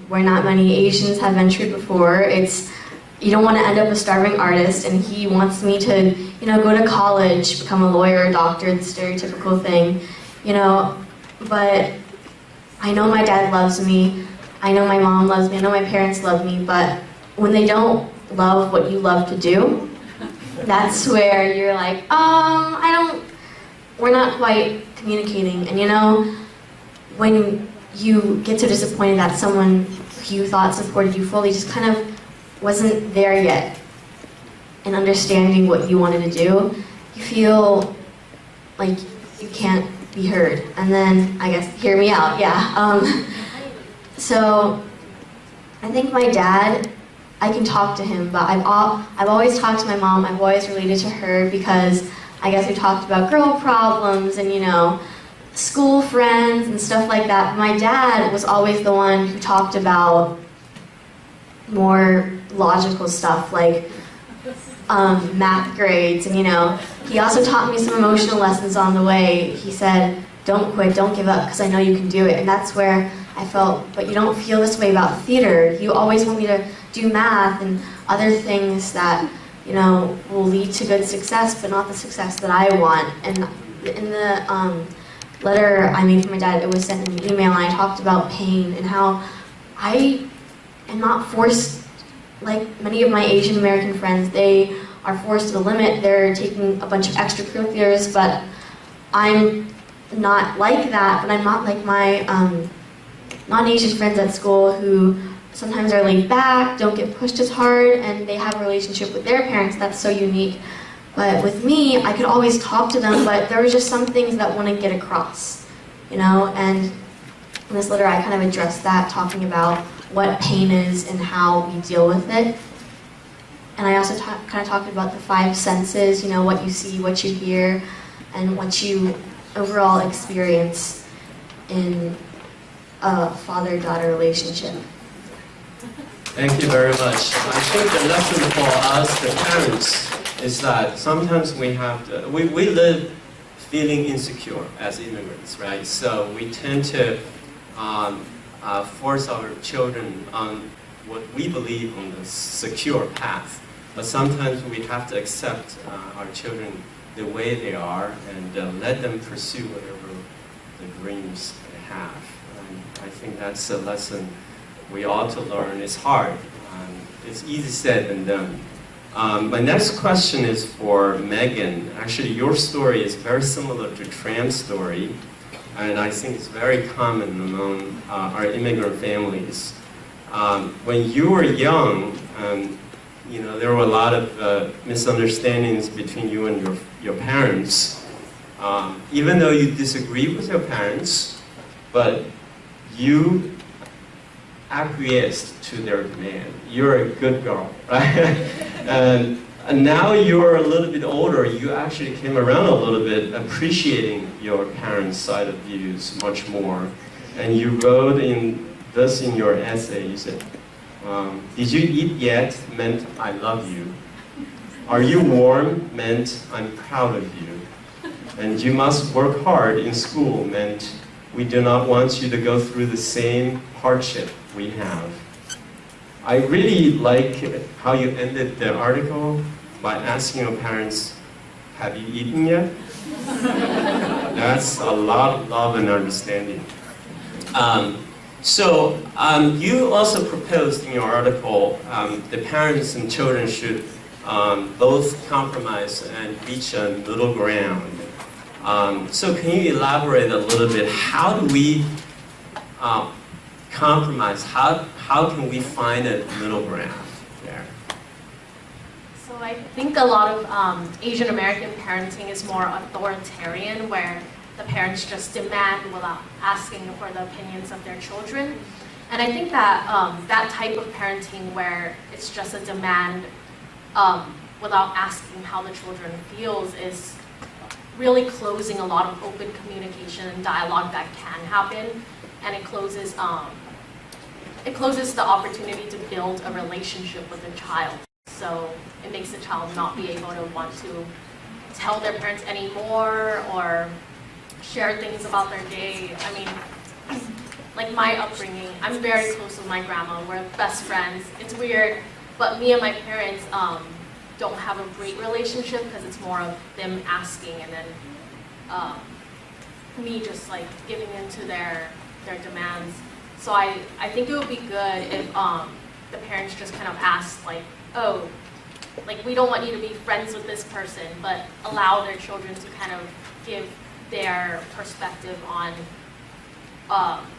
where not many Asians have ventured before. You don't want to end up a starving artist, and he wants me to, go to college, become a lawyer, a doctor, the stereotypical thing, But I know my dad loves me. I know my mom loves me. I know my parents love me. But when they don't love what you love to do, that's where you're like, we're not quite communicating. And when you get so disappointed that someone who you thought supported you fully just kind of wasn't there yet in understanding what you wanted to do, you feel like you can't be heard. And then, I guess, hear me out, yeah. So, I think my dad, I can talk to him, but I've always talked to my mom. I've always related to her because I guess we talked about girl problems and, school friends and stuff like that. My dad was always the one who talked about more logical stuff like math grades, and he also taught me some emotional lessons on the way. He said, don't quit, don't give up, because I know you can do it. And that's where I felt, but you don't feel this way about theater. You always want me to do math and other things that, you know, will lead to good success, but not the success that I want. And in the letter I made for my dad, it was sent in an email, and I talked about pain and how I am not forced, like many of my Asian American friends, they are forced to the limit. They're taking a bunch of extracurriculars, but I'm not like that. But I'm not like my non-Asian friends at school who sometimes are laid back, don't get pushed as hard, and they have a relationship with their parents that's so unique. But with me, I could always talk to them, but there were just some things that wouldn't get across, you know? And in this letter, I kind of addressed that, talking about what pain is and how we deal with it. And I also kind of talked about the 5 senses, you know, what you see, what you hear, and what you overall experience in a father-daughter relationship. Thank you very much. I think the lesson for us, the parents, is that sometimes we have to, we live feeling insecure as immigrants, right? So we tend to force our children on what we believe on the secure path. But sometimes we have to accept our children the way they are and let them pursue whatever the dreams they have. And I think that's a lesson we ought to learn. It's hard. It's easy said than done. My next question is for Megan. Actually, your story is very similar to Tram's story, and I think it's very common among our immigrant families. When you were young, you know, there were a lot of misunderstandings between you and your parents. Even though you disagreed with your parents, but you acquiesced to their demand. You're a good girl, right? and now you're a little bit older, you actually came around a little bit appreciating your parents' side of views much more. And you wrote this in your essay, you said, did you eat yet meant I love you. Are you warm meant I'm proud of you. And you must work hard in school meant we do not want you to go through the same hardship we have. I really like how you ended the article by asking your parents, have you eaten yet? That's a lot of love and understanding. You also proposed in your article the parents and children should both compromise and reach a middle ground. So can you elaborate a little bit? How do we compromise? How can we find a middle ground there? So I think a lot of Asian American parenting is more authoritarian, where the parents just demand without asking for the opinions of their children. And I think that that type of parenting where it's just a demand without asking how the children feels is really closing a lot of open communication and dialogue that can happen, and it closes the opportunity to build a relationship with the child. So it makes the child not be able to want to tell their parents anymore or share things about their day. I mean, like my upbringing, I'm very close with my grandma. We're best friends. It's weird, but me and my parents don't have a great relationship because it's more of them asking and then me just like giving into their demands. So I think it would be good if the parents just kind of asked like, oh, like we don't want you to be friends with this person, but allow their children to kind of give their perspective on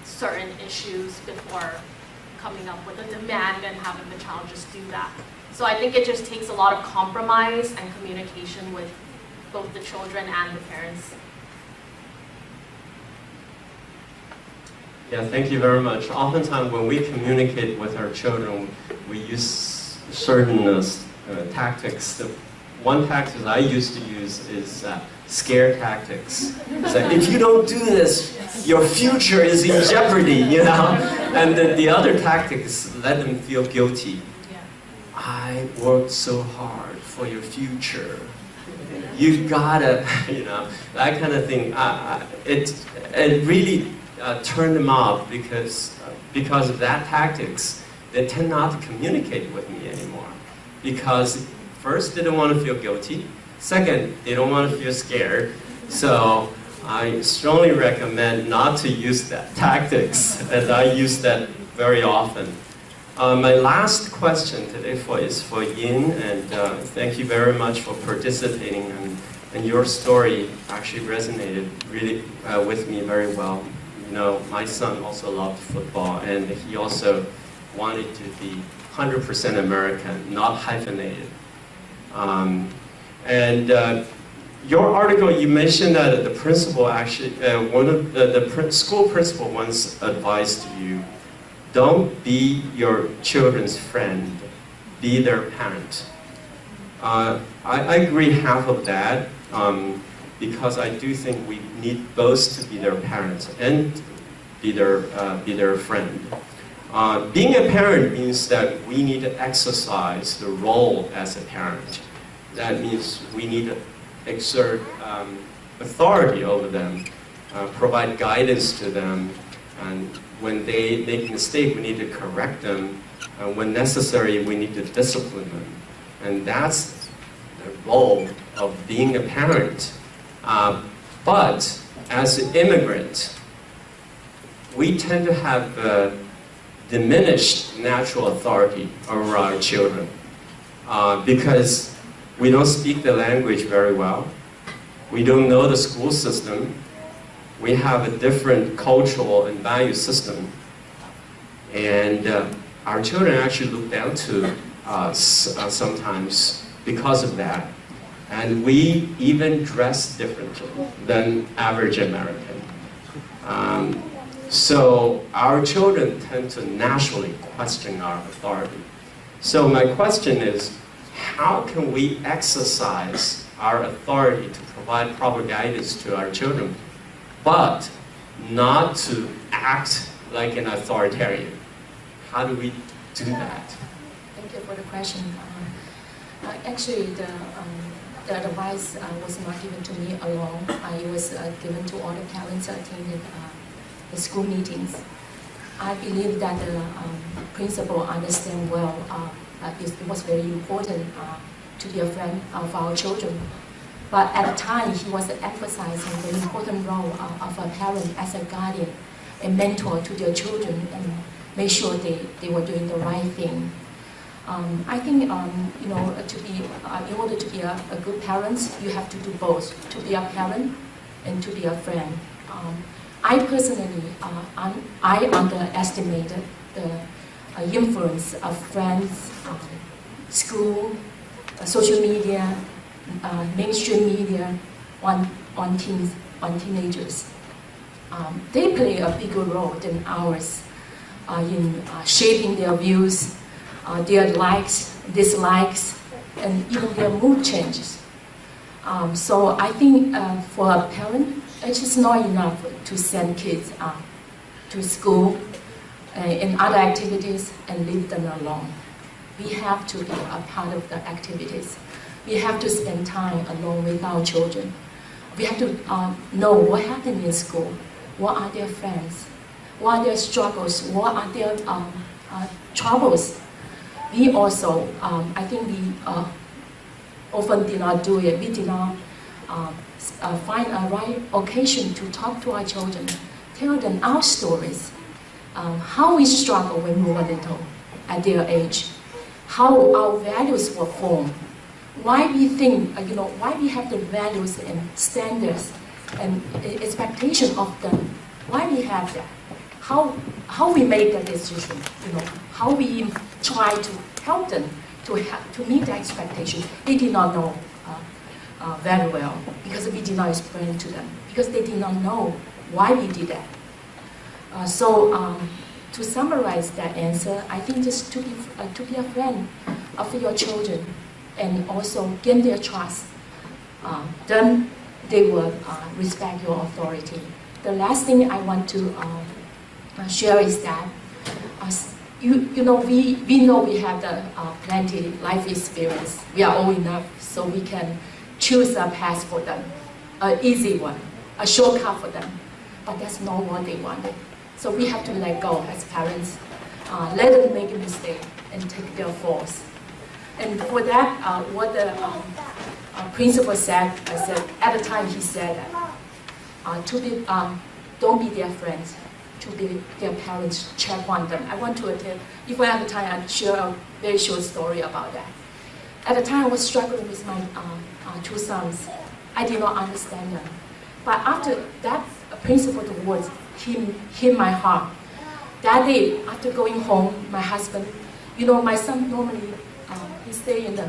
certain issues before coming up with a demand and having the child just do that. So I think it just takes a lot of compromise and communication with both the children and the parents. Yeah, thank you very much. Oftentimes when we communicate with our children, we use certain tactics. The one tactic I used to use is scare tactics. It's like, if you don't do this, your future is in jeopardy, you know? And the other tactic is let them feel guilty. I worked so hard for your future. you gotta, that kind of thing. It really turned them off because of that tactics. They tend not to communicate with me anymore because first, they don't want to feel guilty. Second, they don't want to feel scared. So I strongly recommend not to use that tactics, and I use that very often. My last question today is for Yin, and thank you very much for participating. And your story actually resonated really with me very well. My son also loved football, and he also wanted to be 100% American, not hyphenated. Your article, you mentioned that the principal actually, one of the school principal once advised you, don't be your children's friend, be their parent. I agree half of that, because I do think we need both to be their parents and be their friend. Being a parent means that we need to exercise the role as a parent. That means we need to exert authority over them, provide guidance to them, and when they make a mistake, we need to correct them, and when necessary, we need to discipline them. And that's the role of being a parent. But as an immigrant, we tend to have diminished natural authority over our children because we don't speak the language very well. We don't know the school system. We have a different cultural and value system. And our children actually look down to us sometimes because of that. And we even dress differently than average American. So our children tend to naturally question our authority. So my question is, how can we exercise our authority to provide proper guidance to our children, but not to act like an authoritarian? How do we do that? Thank you for the question. Actually, the advice was not given to me alone. It was given to all the parents attending the school meetings. I believe that the principal understand well it was very important to be a friend of our children. But at the time, he was emphasizing the important role of a parent as a guardian, a mentor to their children, and make sure they were doing the right thing. I think in order to be a good parent, you have to do both: to be a parent and to be a friend. I personally, I underestimated the influence of friends, school, social media, mainstream media on teenagers. They play a bigger role than ours in shaping their views, their likes, dislikes, and even their mood changes. So I think for a parent, it's just not enough to send kids to school and other activities and leave them alone. We have to be a part of the activities. We have to spend time alone with our children. We have to know what happened in school, what are their friends, what are their struggles, what are their troubles. We also, I think we often did not do it. We did not find a right occasion to talk to our children, tell them our stories, how we struggle when we were little at their age, how our values were formed, why we think, why we have the values and standards and expectation of them, why we have that, how we make the decision, how we try to help them to meet the expectation. They did not know very well because we did not explain to them, because they did not know why we did that. So to summarize that answer, I think just to be a friend of your children and also gain their trust, then they will respect your authority. The last thing I want to share is that we know we have the plenty life experience. We are old enough so we can choose a path for them, an easy one, a shortcut for them. But that's not what they wanted. So we have to let go as parents, let them make a mistake and take their faults. And for that, what the principal said, at the time he said that don't be their friends, to be their parents, check on them. I want to attend, if I have the time, I'll share a very short story about that. At the time, I was struggling with my two sons. I did not understand them. But after that principal's words hit my heart. That day, after going home, my husband, my son normally, he stay in the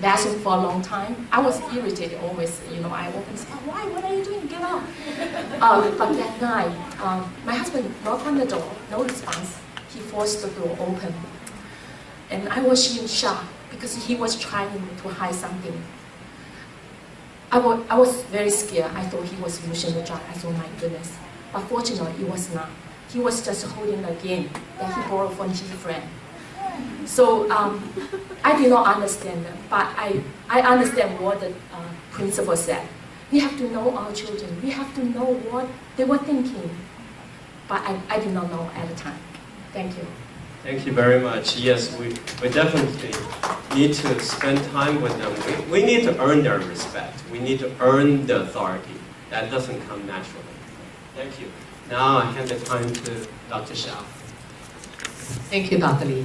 bathroom for a long time. I was irritated always, I open and say, why, what are you doing, get out. But that night, my husband knocked on the door, no response. He forced the door open. And I was in shock because he was trying to hide something. I was very scared. I thought he was using the drug. I thought, my goodness. But fortunately, it was not. He was just holding a game that he borrowed from his friend. So I did not understand them, but I understand what the principal said. We have to know our children. We have to know what they were thinking. But I did not know at the time. Thank you. Thank you very much. Yes, we definitely need to spend time with them. We need to earn their respect. We need to earn the authority. That doesn't come naturally. Thank you. Now I hand the time to Dr. Xiao. Thank you, Dr. Li.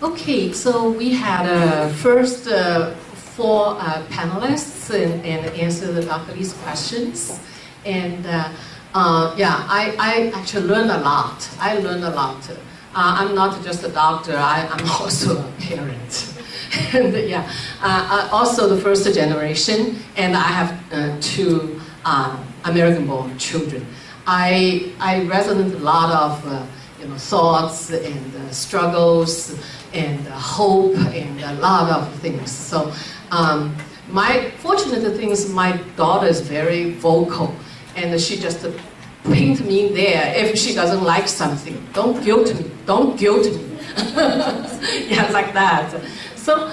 Okay, so we had first 4 panelists and answered Dr. Li's questions. And I actually learned a lot. I learned a lot. I'm not just a doctor, I'm also a parent. And also the first generation, and I have 2 American-born children. I resonate a lot of thoughts and struggles and hope and a lot of things. So my fortunate thing is my daughter is very vocal, and she just pinged me there. If she doesn't like something, don't guilt me, don't guilt me. Yeah, like that. So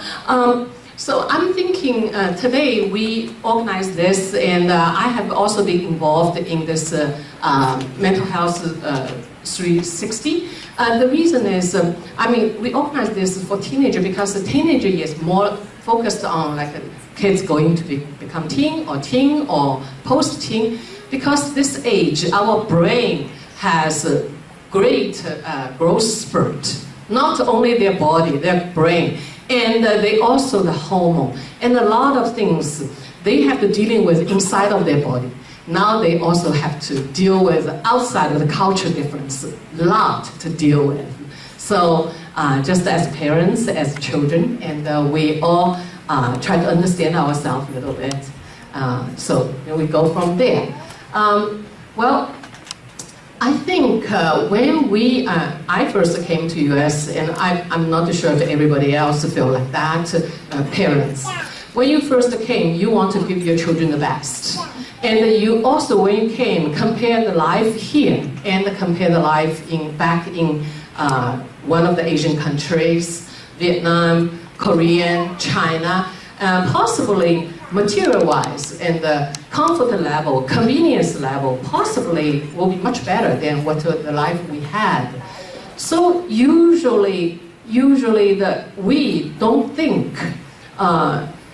I'm thinking today we organize this, and I have also been involved in this mental health 360. The reason is, we organize this for teenagers because the teenager is more focused on kids going to become teen or post-teen. Because this age, our brain has a great growth spurt. Not only their body, their brain, and they also the hormone. And a lot of things they have to dealing with inside of their body. Now they also have to deal with outside of the culture difference, a lot to deal with. So just as parents, as children, and we all try to understand ourselves a little bit. So we go from there. Well, I think when I first came to US, and I'm not sure if everybody else feel like that, parents. When you first came, you want to give your children the best. And you also, when you came, compare the life here and compare the life back in one of the Asian countries, Vietnam, Korea, China, possibly material-wise and the comfort level, convenience level, possibly will be much better than what the life we had. So usually we don't think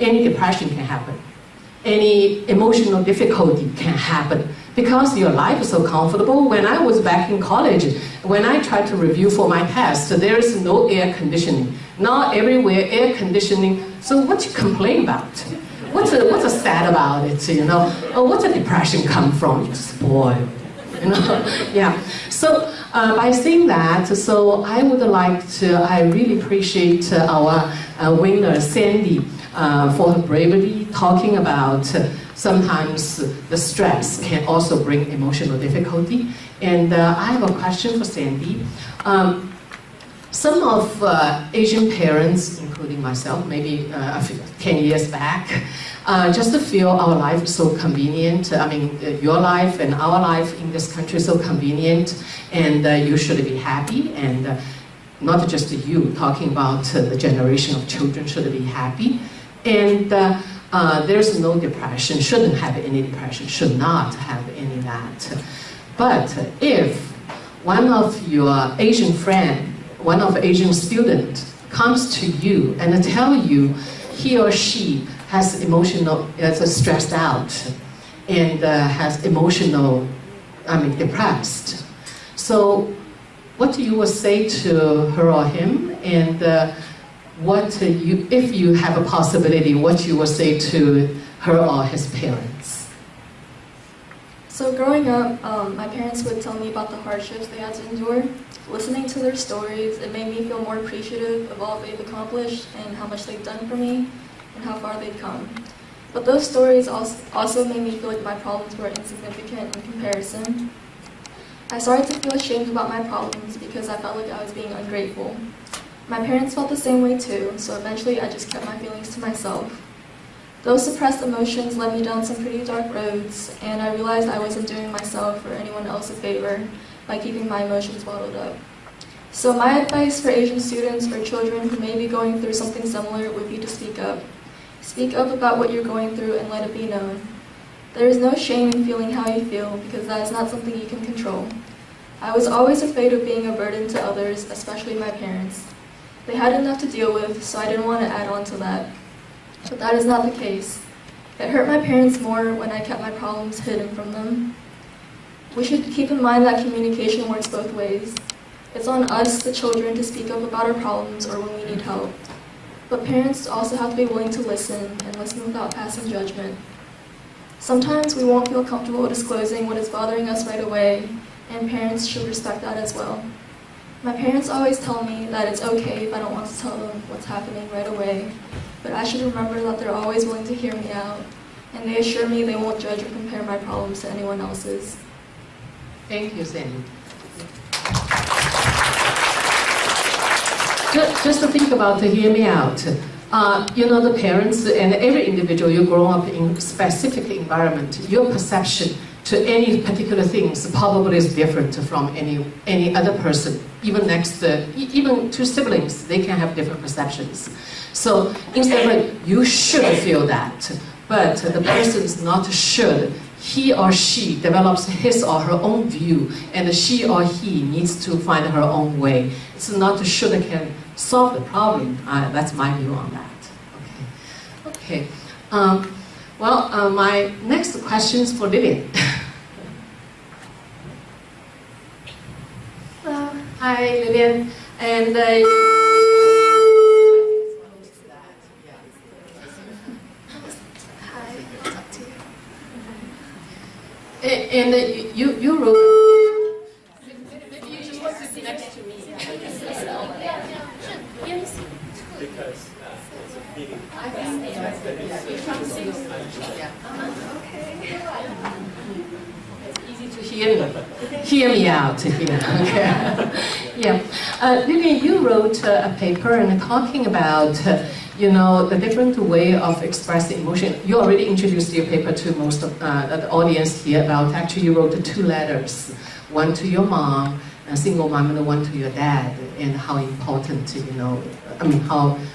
any depression can happen, any emotional difficulty can happen, because your life is so comfortable. When I was back in college, when I tried to review for my test, there is no air conditioning. Not everywhere air conditioning, so what you complain about? What's sad about it, you know? Oh, what's a depression come from? Spoiled, you know? Yeah. So by saying that, so I would like to, I really appreciate our winner, Sandy, for her bravery, talking about sometimes the stress can also bring emotional difficulty. And I have a question for Sandy. Some of Asian parents, including myself, maybe 10 years back, just to feel our life is so convenient. I mean, your life and our life in this country is so convenient, and you should be happy. And not just you, talking about the generation of children should be happy. And there's no depression, shouldn't have any depression, should not have any of that. But if one of your Asian friend, one of Asian student comes to you and tell you he or she has is stressed out and has depressed. So what you will say to her or him, and if you have a possibility, what you will say to her or his parents? So growing up, my parents would tell me about the hardships they had to endure. Listening to their stories, it made me feel more appreciative of all they've accomplished and how much they've done for me and how far they've come. But those stories also made me feel like my problems were insignificant in comparison. I started to feel ashamed about my problems because I felt like I was being ungrateful. My parents felt the same way too, so eventually I just kept my feelings to myself. Those suppressed emotions led me down some pretty dark roads, and I realized I wasn't doing myself or anyone else a favor by keeping my emotions bottled up. So my advice for Asian students or children who may be going through something similar would be to speak up. Speak up about what you're going through and let it be known. There is no shame in feeling how you feel because that is not something you can control. I was always afraid of being a burden to others, especially my parents. They had enough to deal with, so I didn't want to add on to that. But that is not the case. It hurt my parents more when I kept my problems hidden from them. We should keep in mind that communication works both ways. It's on us, the children, to speak up about our problems or when we need help. But parents also have to be willing to listen and listen without passing judgment. Sometimes we won't feel comfortable disclosing what is bothering us right away, and parents should respect that as well. My parents always tell me that it's okay if I don't want to tell them what's happening right away, but I should remember that they're always willing to hear me out, and they assure me they won't judge or compare my problems to anyone else's. Thank you, Sandy. Just to think about, to hear me out. The parents and every individual, you grow up in a specific environment, your perception to any particular things probably is different from any other person. Even two siblings, they can have different perceptions. So instead of you should feel that, but the person is not should. He or she develops his or her own view, and she or he needs to find her own way. It's not should can solve the problem. That's my view on that. Okay. My next question is for Lillian. Hello. Hi, Lillian. And and you wrote. Maybe you should sit next to me. Because it's a feeling. It's easy to hear me out here. Okay. Yeah. Lillian, you wrote a paper and talking about the different way of expressing emotion. You already introduced your paper to most of the audience here about, actually you wrote 2 letters, one to your mom, a single mom, and one to your dad, and how important,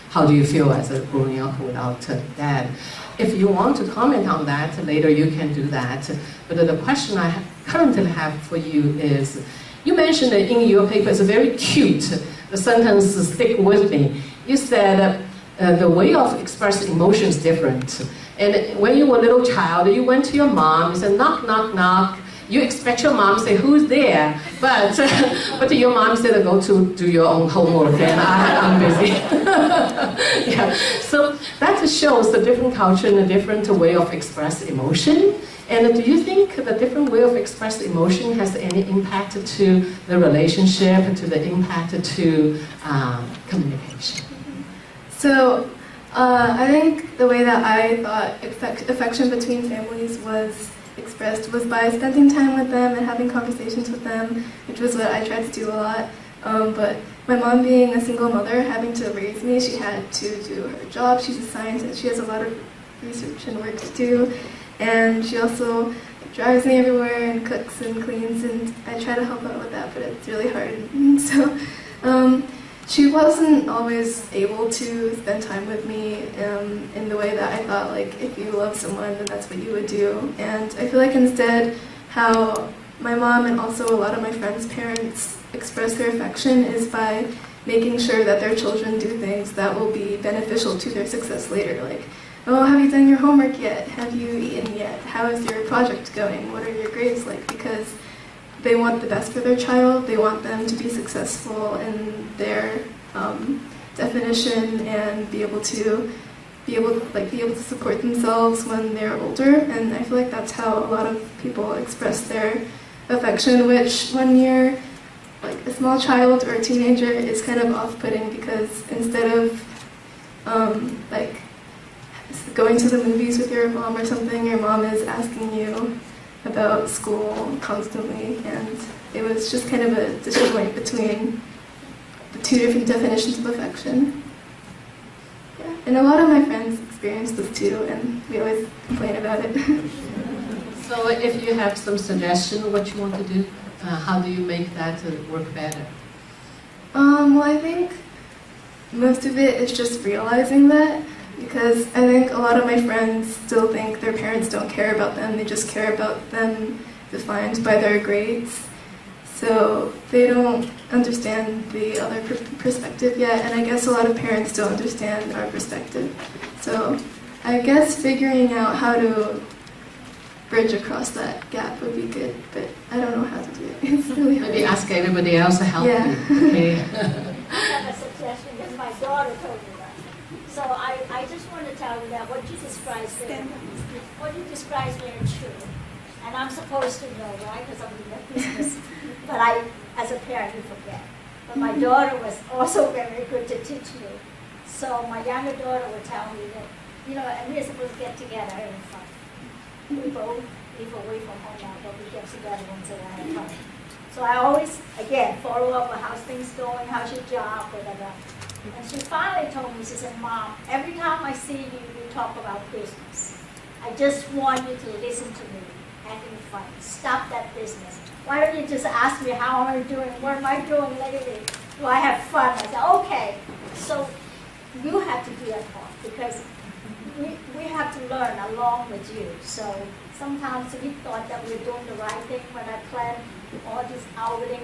how do you feel as a growing up without dad? If you want to comment on that later, you can do that. But the question I currently have for you is, you mentioned in your paper, it's very cute, the sentence stick with me. You said, the way of expressing emotion is different. And when you were a little child, you went to your mom, you said, knock, knock, knock. You expect your mom to say, who's there? But your mom said, go to do your own homework, and I'm busy. Yeah. So that shows the different culture and a different way of expressing emotion. And do you think the different way of expressing emotion has any impact to the relationship, to the impact to communication? So, I think the way that I thought affection between families was expressed was by spending time with them and having conversations with them, which was what I tried to do a lot. But my mom being a single mother, having to raise me, she had to do her job. She's a scientist. She has a lot of research and work to do. And she also drives me everywhere and cooks and cleans, and I try to help out with that, but it's really hard. And so, she wasn't always able to spend time with me in the way that I thought, like, if you love someone, then that's what you would do. And I feel like instead, how my mom and also a lot of my friends' parents express their affection is by making sure that their children do things that will be beneficial to their success later. Like, oh, have you done your homework yet? Have you eaten yet? How is your project going? What are your grades like? Because they want the best for their child. They want them to be successful in their definition and be able to support themselves when they're older. And I feel like that's how a lot of people express their affection, which when you're like a small child or a teenager is kind of off-putting, because instead of like going to the movies with your mom or something, your mom is asking you about school constantly, and it was just kind of a disjoint between the two different definitions of affection. Yeah. And a lot of my friends experience this too, and we always complain about it. So if you have some suggestion what you want to do, how do you make that work better? Well, I think most of it is just realizing that, because I think a lot of my friends still think their parents don't care about them, they just care about them defined by their grades. So they don't understand the other perspective yet, and I guess a lot of parents don't understand our perspective. So I guess figuring out how to bridge across that gap would be good, but I don't know how to do it. It's really hard. Maybe ask everybody else to help Yeah. you. Okay. I have a suggestion because my daughter told me that. So I just want to tell you that what you described is very true. And I'm supposed to know, right? Because I'm in the business. But as a parent, you forget. But my daughter was also very good to teach me. So my younger daughter would tell me that, and we're supposed to get together and have fun. We both live away from home now, but we get together once in a while and have fun. So I always, again, follow up on how's things going, how's your job, whatever. And she finally told me, she said, Mom, every time I see you, you talk about business. I just want you to listen to me, having fun. Stop that business. Why don't you just ask me how am I doing? What am I doing lately? Do I have fun? I said, okay. So you have to do that part, because we have to learn along with you. So sometimes we thought that we're doing the right thing when I planned all this outing,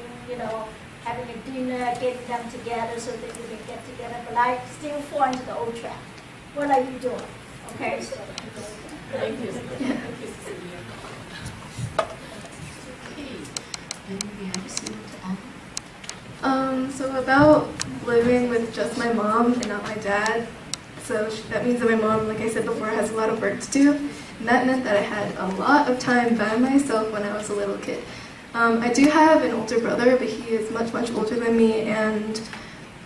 having a dinner, getting them together so that we can get together. But I still fall into the old trap. What are you doing? Okay? So, thank you. So about living with just my mom and not my dad, so that means that my mom, like I said before, has a lot of work to do, and that meant that I had a lot of time by myself when I was a little kid. I do have an older brother, but he is much, much older than me, and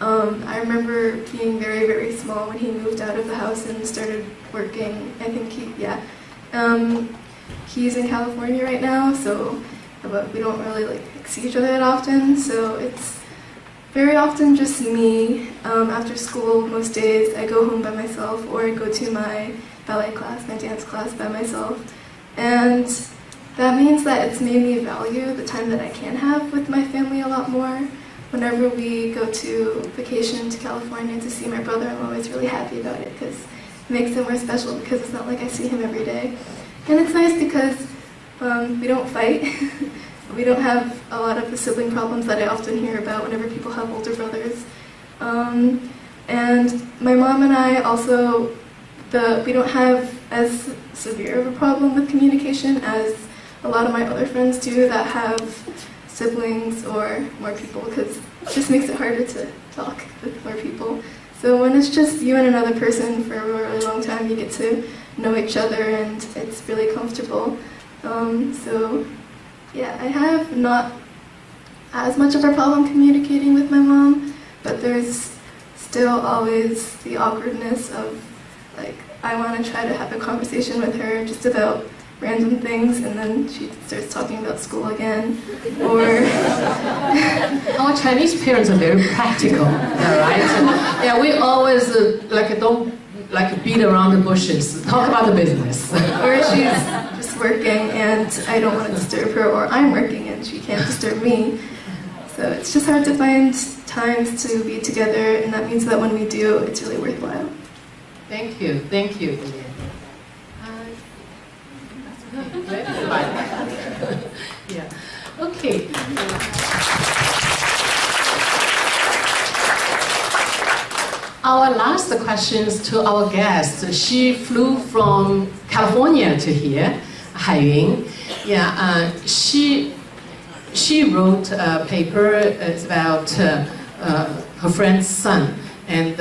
I remember being very, very small when he moved out of the house and started working. I think he's in California right now, so but we don't really see each other that often, so it's very often just me. After school, most days I go home by myself, or I go to my ballet class, my dance class by myself, and that means that it's made me value the time that I can have with my family a lot more. Whenever we go to vacation to California to see my brother, I'm always really happy about it, because it makes it more special, because it's not like I see him every day. And it's nice because we don't fight. We don't have a lot of the sibling problems that I often hear about whenever people have older brothers. And my mom and I also, we don't have as severe of a problem with communication as a lot of my other friends do that have siblings or more people, because it just makes it harder to talk with more people. So when it's just you and another person for a really long time, you get to know each other and it's really comfortable. So yeah, I have not as much of a problem communicating with my mom, but there's still always the awkwardness of, I want to try to have a conversation with her just about random things, and then she starts talking about school again, or... Our Chinese parents are very practical, right? Yeah, we always don't beat around the bushes, talk about the business. Or she's just working and I don't want to disturb her, or I'm working and she can't disturb me. So it's just hard to find times to be together, and that means that when we do, it's really worthwhile. Thank you, Elaine. Yeah. Okay. Our last question is to our guest. She flew from California to here, Haiying. Yeah, she wrote a paper. It's about her friend's son, and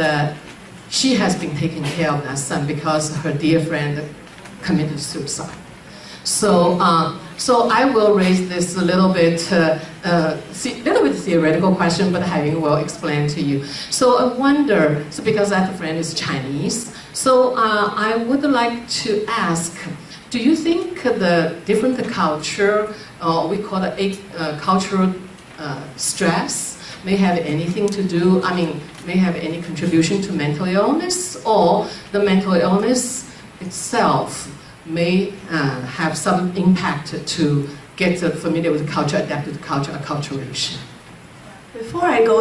she has been taking care of that son because her dear friend committed suicide. So, so I will raise this a little bit theoretical question, but Haiying will explain to you. So I wonder, so because that friend is Chinese, so I would like to ask, do you think the different culture, we call it cultural stress, may have anything to do, may have any contribution to mental illness, or the mental illness itself may have some impact to get familiar with the culture, adapt to the culture, acculturation? Before I go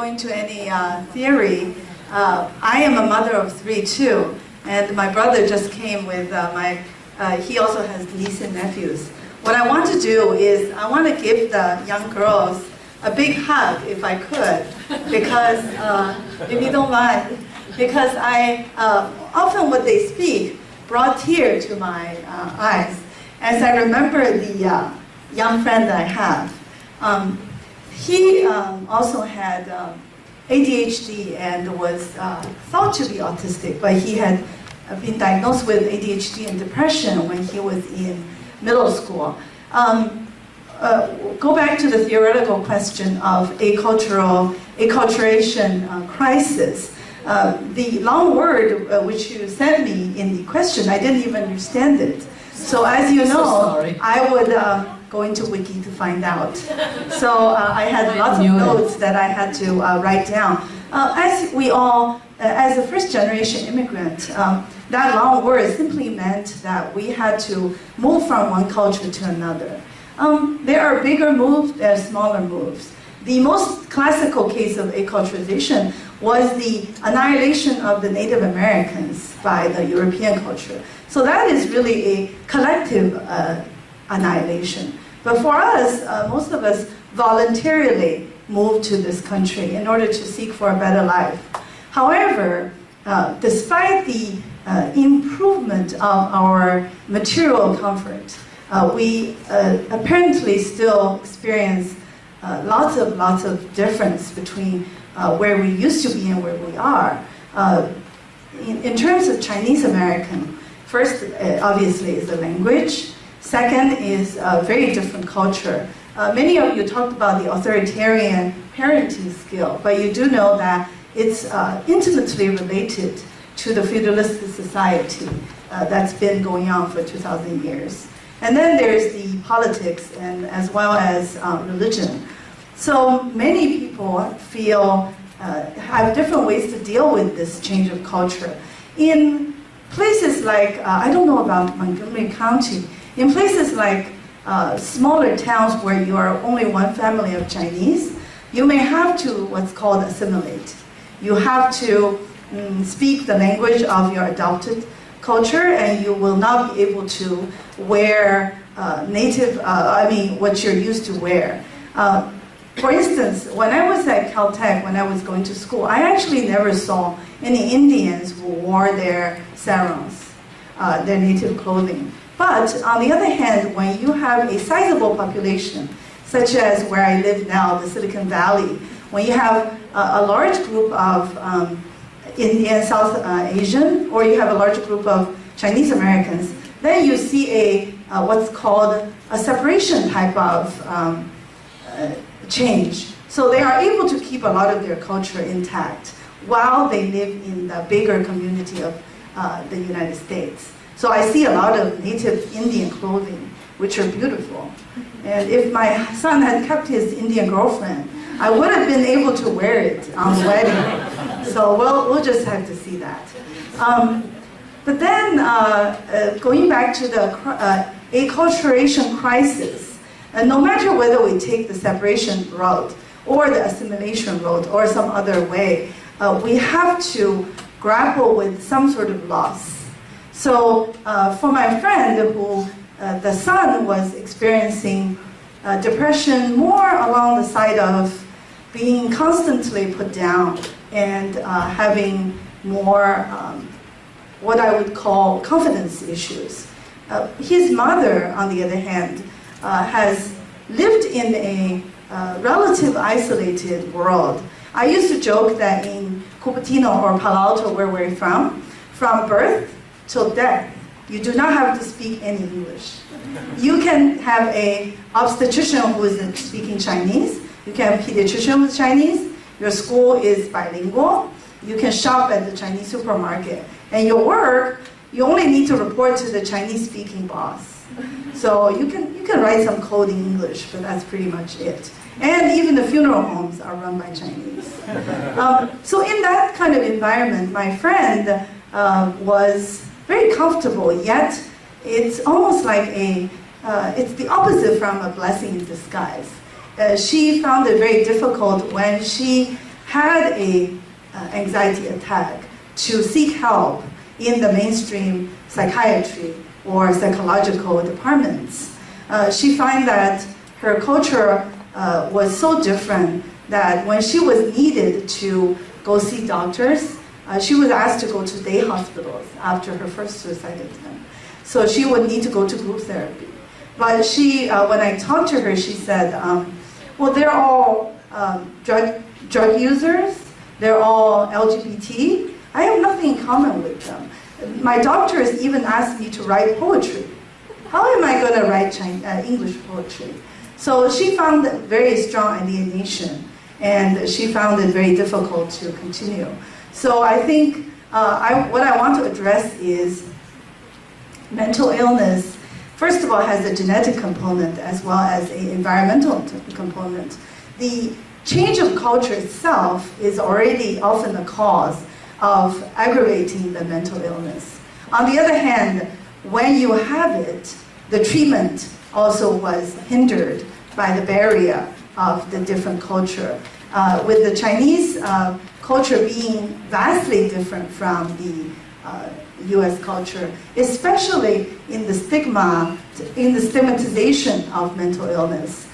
into any theory, I am a mother of 3 too, and my brother just came with he also has niece and nephews. What I want to do is I want to give the young girls a big hug if I could, because if you don't mind, because I often what they speak brought tears to my eyes as I remember the young friend that I have. He also had ADHD and was thought to be autistic, but he had been diagnosed with ADHD and depression when he was in middle school. Go back to the theoretical question of acculturation crisis. The long word which you sent me in the question, I didn't even understand it. So as you know, I would go into Wiki to find out. So I had lots of notes that I had to write down. As we all, as a first generation immigrant, that long word simply meant that we had to move from one culture to another. There are bigger moves, there are smaller moves. The most classical case of acculturation was the annihilation of the Native Americans by the European culture. So that is really a collective annihilation. But for us, most of us voluntarily moved to this country in order to seek for a better life. However, despite the improvement of our material comfort, we apparently still experience lots of difference between where we used to be and where we are. In terms of Chinese American, first, obviously, is the language. Second is a very different culture. Many of you talked about the authoritarian parenting skill, but you do know that it's intimately related to the feudalistic society that's been going on for 2,000 years. And then there's the politics and as well as religion. So many people feel, have different ways to deal with this change of culture. In places like, I don't know about Montgomery County, in places like smaller towns where you are only one family of Chinese, you may have to what's called assimilate. You have to speak the language of your adopted culture, and you will not be able to wear what you're used to wear. For instance, when I was at Caltech, when I was going to school, I actually never saw any Indians who wore their sarongs, their native clothing. But on the other hand, when you have a sizable population, such as where I live now, the Silicon Valley, when you have a large group of Indian, South Asian, or you have a large group of Chinese Americans, then you see a what's called a separation type of change. So they are able to keep a lot of their culture intact while they live in the bigger community of the United States. So I see a lot of native Indian clothing, which are beautiful. And if my son had kept his Indian girlfriend, I would have been able to wear it on the wedding. So we'll just have to see that. But then going back to the acculturation crisis, And no matter whether we take the separation route or the assimilation route or some other way, we have to grapple with some sort of loss. So for my friend who the son was experiencing depression more along the side of being constantly put down and having more what I would call confidence issues. His mother, on the other hand, has lived in a relative isolated world. I used to joke that in Cupertino or Palo Alto, where we're from birth till death, you do not have to speak any English. You can have an obstetrician who is speaking Chinese. You can have a pediatrician who's Chinese. Your school is bilingual. You can shop at the Chinese supermarket. And your work, you only need to report to the Chinese-speaking boss. So you can write some code in English, but that's pretty much it. And even the funeral homes are run by Chinese. So in that kind of environment, my friend was very comfortable, yet it's almost like it's the opposite from a blessing in disguise. She found it very difficult when she had a anxiety attack to seek help in the mainstream psychiatry or psychological departments. She found that her culture was so different that when she was needed to go see doctors, she was asked to go to day hospitals after her first suicide attempt. So she would need to go to group therapy. But she, when I talked to her, she said, well, they're all drug users, they're all LGBT. I have nothing in common with them. My doctors even asked me to write poetry. How am I going to write English poetry? So she found very strong alienation, and she found it very difficult to continue. So I think what I want to address is mental illness, first of all, has a genetic component as well as an environmental component. The change of culture itself is already often the cause of aggravating the mental illness. On the other hand, when you have it, the treatment also was hindered by the barrier of the different culture. With the Chinese culture being vastly different from the US culture, especially in the stigmatization of mental illness,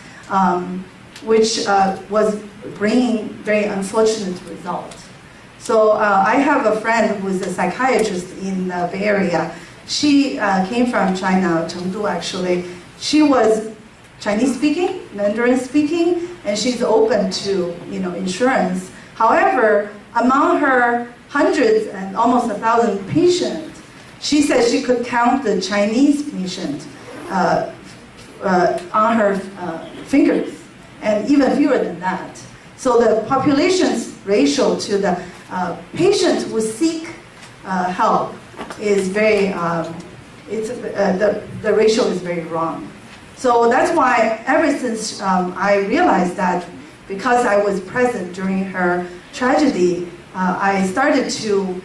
which was bringing very unfortunate results. So I have a friend who is a psychiatrist in the Bay Area. She came from China, Chengdu actually. She was Chinese speaking, Mandarin speaking, and she's open to insurance. However, among her hundreds and almost 1,000 patients, she said she could count the Chinese patient on her fingers, and even fewer than that. So the population's ratio to the patients who seek help is very, the ratio is very wrong. So that's why ever since I realized that, because I was present during her tragedy, I started to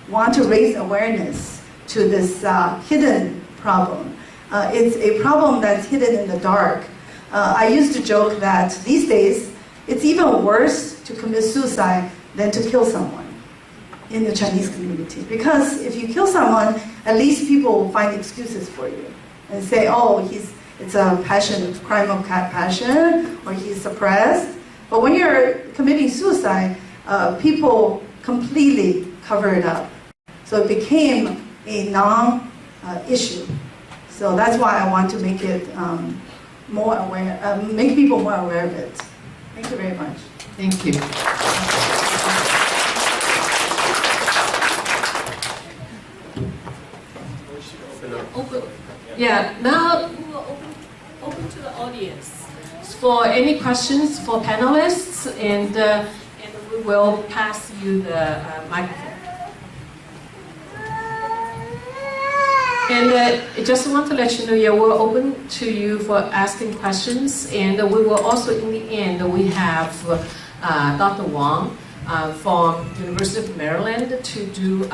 want to raise awareness to this hidden problem. It's a problem that's hidden in the dark. I used to joke that these days, it's even worse to commit suicide than to kill someone in the Chinese community. Because if you kill someone, at least people will find excuses for you and say, oh, it's a crime of passion, or he's suppressed. But when you're committing suicide, people completely cover it up. So it became a non-issue. So that's why I want to make it more aware, make people more aware of it. Thank you very much. Thank you. Yeah, now we will open to the audience for any questions for panelists, and we will pass you the microphone. And I just want to let you know, yeah, we're open to you for asking questions, and we will also, in the end, we have Dr. Wang from University of Maryland to do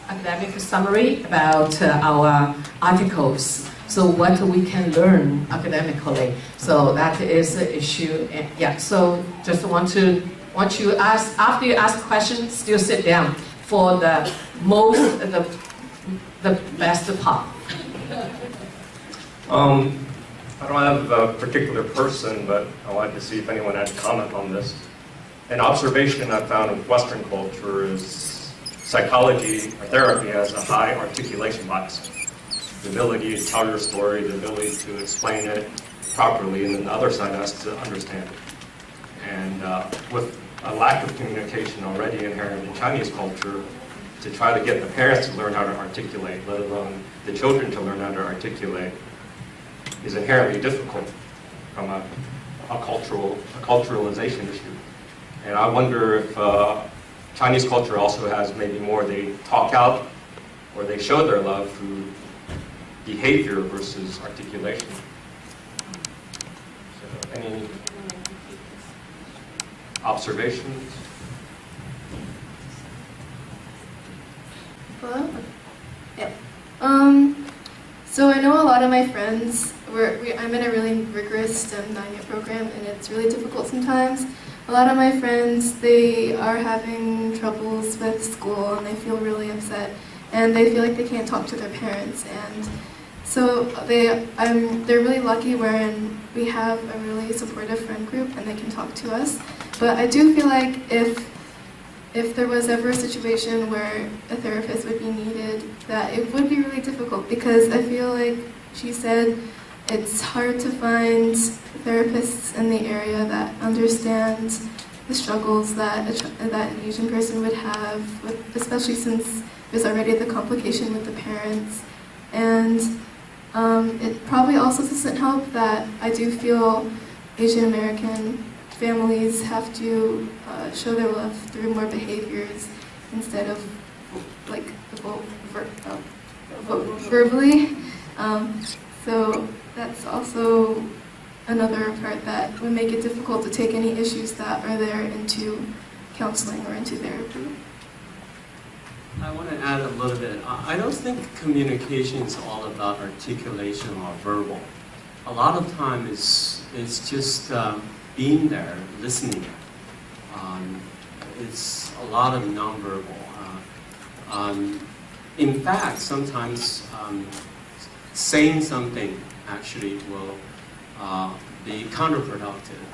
academic summary about our articles. So what we can learn academically. So that is the issue. And yeah, so just want you ask, after you ask questions, still sit down for the most, the best part. I don't have a particular person, but I wanted to see if anyone had a comment on this. An observation I found in Western culture is psychology or therapy has a high articulation bias. The ability to tell your story, the ability to explain it properly, and then the other side has to understand it. And with a lack of communication already inherent in Chinese culture, to try to get the parents to learn how to articulate, let alone the children to learn how to articulate, is inherently difficult from a culturalization issue. And I wonder if Chinese culture also has maybe more they talk out or they show their love through behavior versus articulation. So any observations? Hello? Yeah. So I know a lot of my friends, I'm in a really rigorous STEM 9-year program, and it's really difficult sometimes. A lot of my friends, they are having troubles with school, and they feel really upset, and they feel like they can't talk to their parents. And so they're really lucky wherein we have a really supportive friend group, and they can talk to us. But I do feel like if there was ever a situation where a therapist would be needed, that it would be really difficult, because I feel like she said it's hard to find therapists in the area that understand the struggles that an Asian person would have, especially since there's already the complication with the parents. And it probably also doesn't help that I do feel Asian American families have to show their love through more behaviors instead of like verbally. So that's also another part that would make it difficult to take any issues that are there into counseling or into therapy. I want to add a little bit. I don't think communication is all about articulation or verbal. A lot of time it's just being there, listening. It's a lot of nonverbal. In fact, sometimes saying something actually will be counterproductive.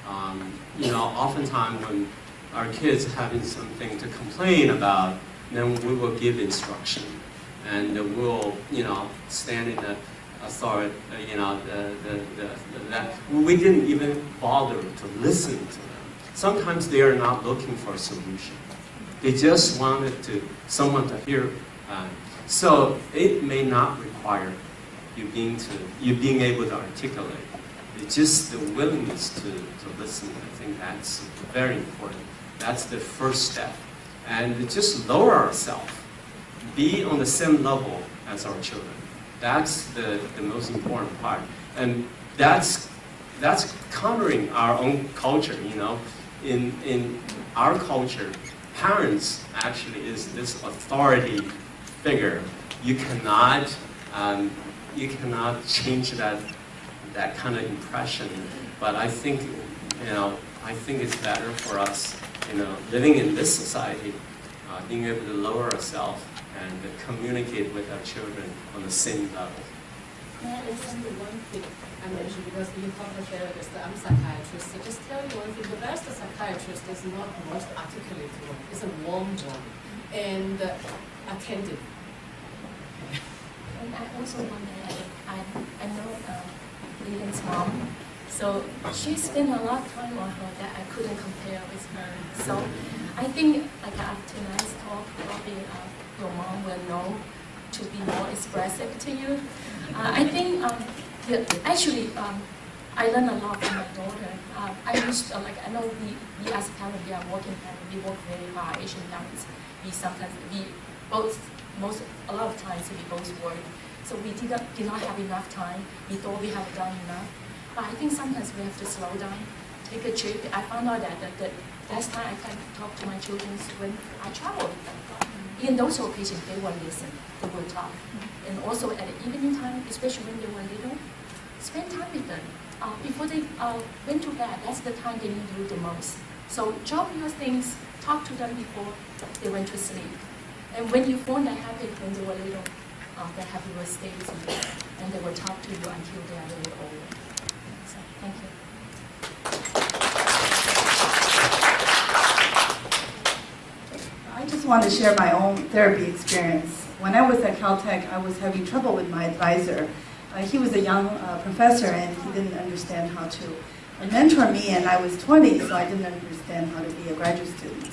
Oftentimes when our kids are having something to complain about, then we will give instruction, and we'll, stand in the authority, that we didn't even bother to listen to them. Sometimes they are not looking for a solution. They just wanted someone to hear. So it may not require you being able to articulate. It's just the willingness to listen. I think that's very important. That's the first step. And just lower ourselves. Be on the same level as our children. That's the most important part. And that's countering our own culture, In our culture, parents actually is this authority figure. You cannot change that kind of impression. But I think it's better for us, living in this society, being able to lower ourselves and communicate with our children on the same level. May I add one thing? I mentioned because you talk about therapist, I'm a psychiatrist. So just tell you one thing: the best psychiatrist is not the most articulate one; it's a warm one and attentive. And I also want to add, I know Leland's mom, so she spent a lot of time on her that I couldn't compare with her. So I think after tonight's talk, probably your mom will know to be more expressive to you. I think I learned a lot from my daughter. I know we as parents, we are working parents, we work very hard. Asian parents, a lot of times we both work. So we did not have enough time. We thought we have done enough. But I think sometimes we have to slow down, take a trip. I found out that the last time I can talk to my children when I travel with them. In those occasions, they will listen, they will talk. And also at the evening time, especially when they were little, spend time with them. Before they went to bed, that's the time they need you the most. So drop your things, talk to them before they went to sleep. And when you form that habit when they were little, that habit will stay with you, and they will talk to you until they are really old. So, thank you. I just want to share my own therapy experience. When I was at Caltech, I was having trouble with my advisor. He was a young professor, and he didn't understand how to mentor me, and I was 20, so I didn't understand how to be a graduate student.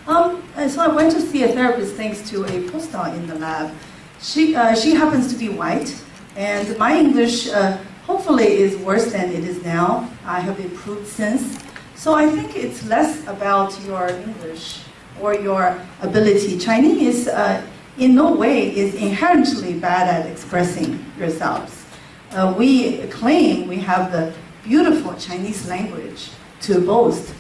So I went to see a therapist thanks to a postdoc in the lab. She happens to be white, and my English hopefully is worse than it is now. I have improved since. So I think it's less about your English or your ability. Chinese in no way is inherently bad at expressing yourselves. We claim we have the beautiful Chinese language to boast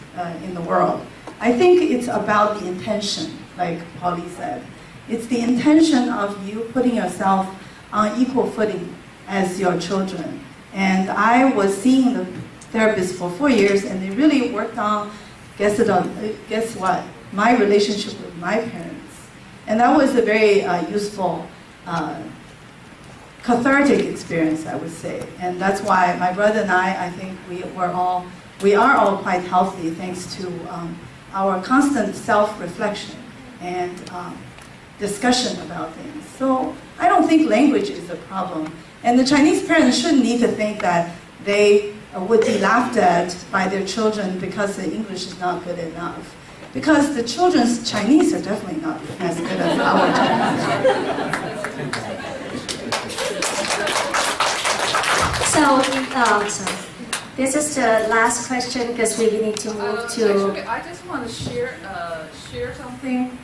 in the world. I think it's about the intention, like Polly said. It's the intention of you putting yourself on equal footing as your children. And I was seeing the therapist for 4 years, and they really worked on, guess what? My relationship with my parents. And that was a very useful, cathartic experience, I would say. And that's why my brother and I think we are all quite healthy thanks to our constant self-reflection and discussion about things. So I don't think language is a problem. And the Chinese parents shouldn't need to think that they would be laughed at by their children because the English is not good enough. Because the children's Chinese are definitely not as good as our Chinese. So this is the last question because we need to move to. Actually, I just want to share something.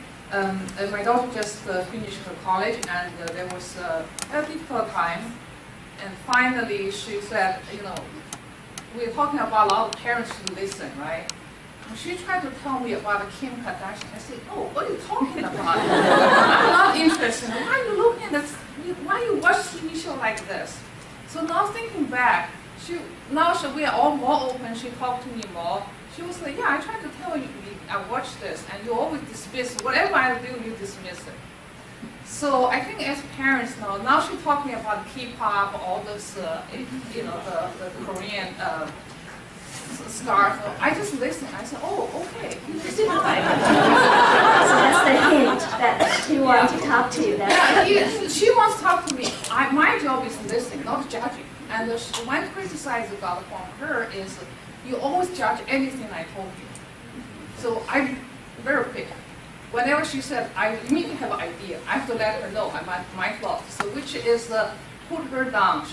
My daughter just finished her college, and there was a difficult time. And finally, she said, we're talking about a lot of parents to listen, right? She tried to tell me about Kim Kardashian. I said, oh, what are you talking about? I'm not interested. Why are you looking at this? Why you watch TV show like this? So now thinking back, we are all more open. She talked to me more. She was like, yeah, I tried to tell you, I watched this, and you always dismiss whatever I do, you dismiss it. So I think as parents now she talked to me about K-pop, all this, the Korean scarf. I just listened. I said, oh, okay. So that's the hint that she wants to talk to you. Yeah, she wants to talk to me. My job is listening, not judging. And one criticize about from her is, you always judge anything I told you. So I'm very quick. Whenever she said, I immediately have an idea. I have to let her know my thoughts. So which is put her down.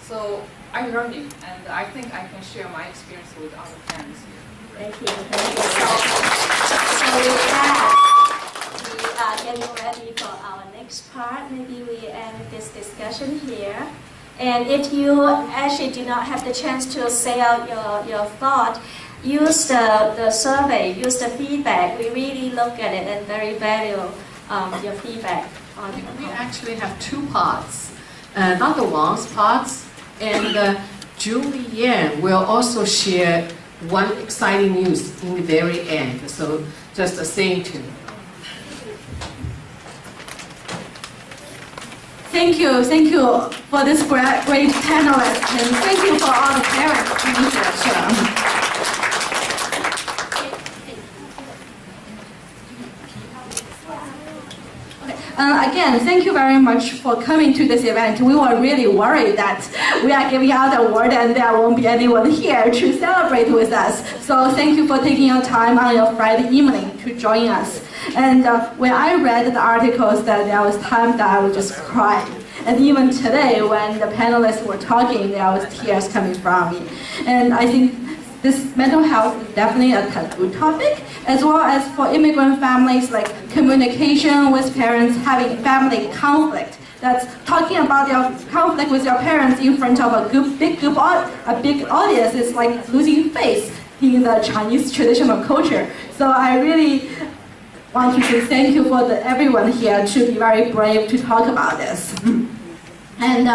So I'm learning, and I think I can share my experience with other parents here. Thank you. So with that, we are getting ready for our next part. Maybe we end this discussion here. And if you actually do not have the chance to say out your thought, use the survey, use the feedback. We really look at it and very value your feedback. We actually have two parts, Dr. Wang's parts, and Julie Yan will also share one exciting news in the very end. So just stay tuned. Thank you for this great panelist, and thank you for all the parents being here. Again, thank you very much for coming to this event. We were really worried that we are giving out the award and there won't be anyone here to celebrate with us. So thank you for taking your time on your Friday evening to join us. And when I read the articles, that there was time that I was just crying. And even today, when the panelists were talking, there was tears coming from me. And I think this mental health is definitely a taboo topic, as well as for immigrant families, like communication with parents, having family conflict. That's talking about your conflict with your parents in front of a big audience is like losing face in the Chinese traditional culture. So I really want to say thank you for everyone here to be very brave to talk about this. And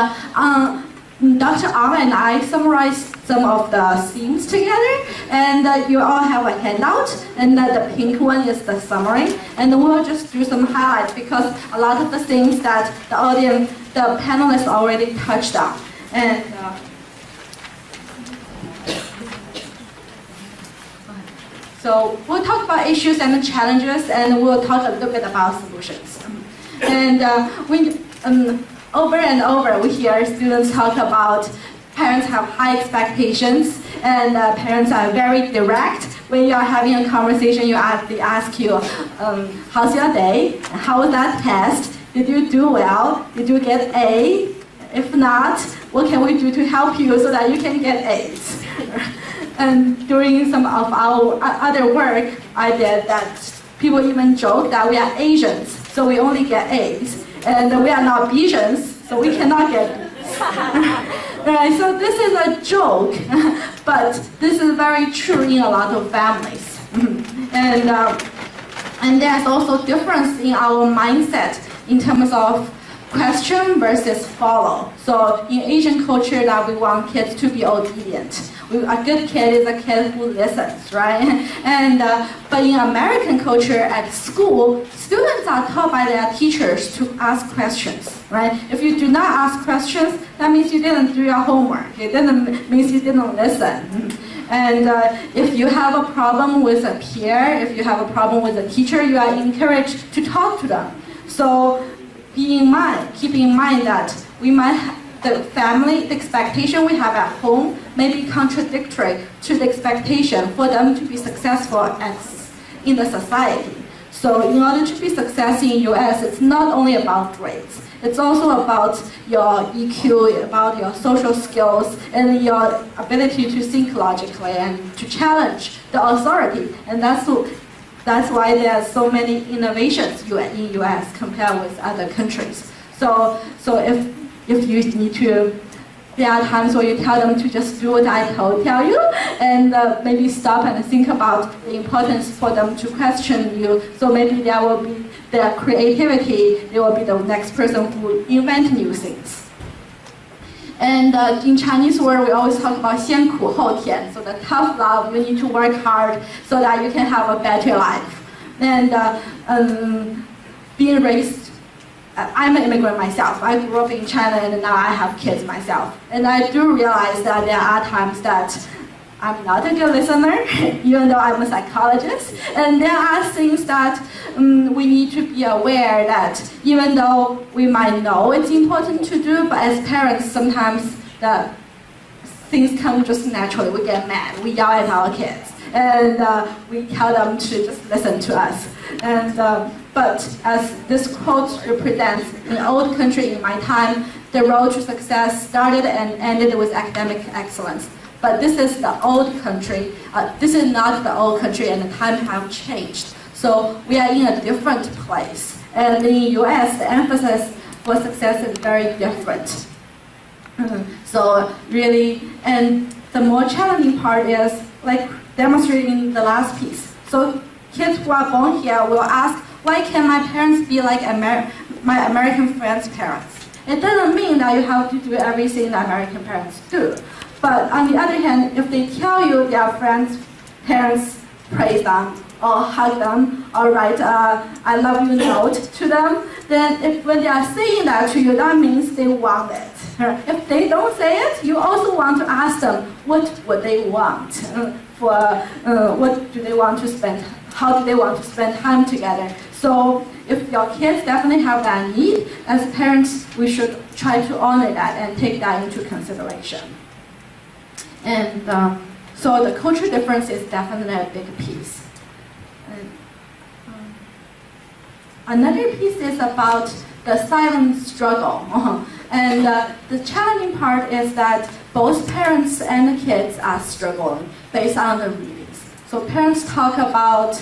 Dr. Ang and I summarized some of the themes together, and you all have a handout, and the pink one is the summary, and we'll just do some highlights because a lot of the things that the audience, the panelists already touched on. And so we'll talk about issues and challenges, and we'll talk a little bit about solutions. And over and over, we hear students talk about parents have high expectations, and parents are very direct. When you are having a conversation, they ask you, how's your day? How was that test? Did you do well? Did you get A? If not, what can we do to help you so that you can get A's? And during some of our other work I did, that people even joke that we are Asians, so we only get A's. And we are not Bichans, so we cannot get B's. Right, so this is a joke, but this is very true in a lot of families. And there's also difference in our mindset in terms of question versus follow. So in Asian culture, that we want kids to be obedient. A good kid is a kid who listens, right? And but in American culture at school, students are taught by their teachers to ask questions, right? If you do not ask questions, that means you didn't do your homework. It means you didn't listen. And if you have a problem with a peer, if you have a problem with a teacher, you are encouraged to talk to them. So keep in mind that we might the expectation we have at home may be contradictory to the expectation for them to be successful in the society. So in order to be successful in US, it's not only about grades. It's also about your EQ, about your social skills, and your ability to think logically and to challenge the authority. And that's why there are so many innovations in US compared with other countries. So if you need to, there are times where you tell them to just do what I tell you, and maybe stop and think about the importance for them to question you. So maybe there will be their creativity, they will be the next person who invent new things. And in Chinese word, we always talk about 先苦后甜. So the tough love, you need to work hard so that you can have a better life. And being raised, I'm an immigrant myself. I grew up in China and now I have kids myself. And I do realize that there are times that I'm not a good listener, even though I'm a psychologist. And there are things that we need to be aware that even though we might know it's important to do, but as parents, sometimes the things come just naturally. We get mad, we yell at our kids, and we tell them to just listen to us. And but as this quote represents, in an old country in my time, the road to success started and ended with academic excellence. But this is the old country. This is not the old country, and the times have changed. So we are in a different place. And in the US, the emphasis for success is very different. So really, and the more challenging part is like demonstrating the last piece. So kids who are born here will ask, why can't my parents be like my American friends' parents? It doesn't mean that you have to do everything that American parents do. But on the other hand, if they tell you their friends' parents praise them, or hug them, or write a I love you note to them, then when they are saying that to you, that means they want it. If they don't say it, you also want to ask them, what would they want? What do they want to spend? How do they want to spend time together? So if your kids definitely have that need, as parents, we should try to honor that and take that into consideration. And so the cultural difference is definitely a big piece. Another piece is about the silent struggle. And the challenging part is that both parents and the kids are struggling based on the readings. So parents talk about,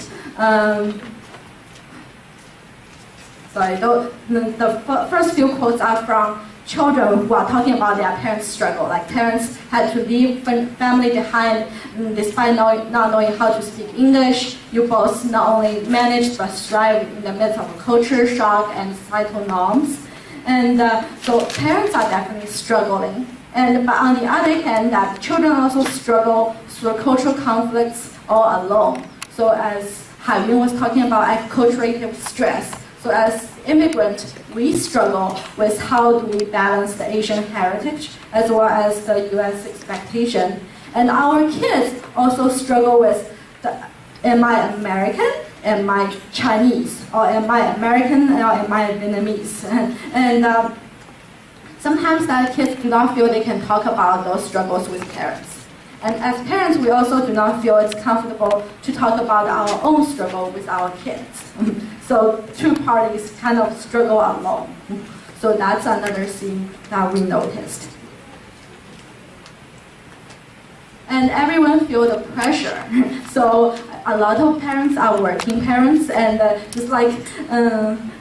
the first few quotes are from children who are talking about their parents' struggle. Like parents had to leave family behind despite not knowing how to speak English. You both not only managed but strive in the midst of a culture shock and societal norms. And so parents are definitely struggling. And but on the other hand, that children also struggle through cultural conflicts all alone. So as Haiyun was talking about acculturative stress. So as immigrants, we struggle with how do we balance the Asian heritage as well as the US expectation. And our kids also struggle with am I American? Am I Chinese? Or am I American? Or am I Vietnamese? And sometimes that kids do not feel they can talk about those struggles with parents. And as parents, we also do not feel it's comfortable to talk about our own struggle with our kids. So two parties kind of struggle alone. So that's another thing that we noticed. And everyone feel the pressure. So a lot of parents are working parents, and just like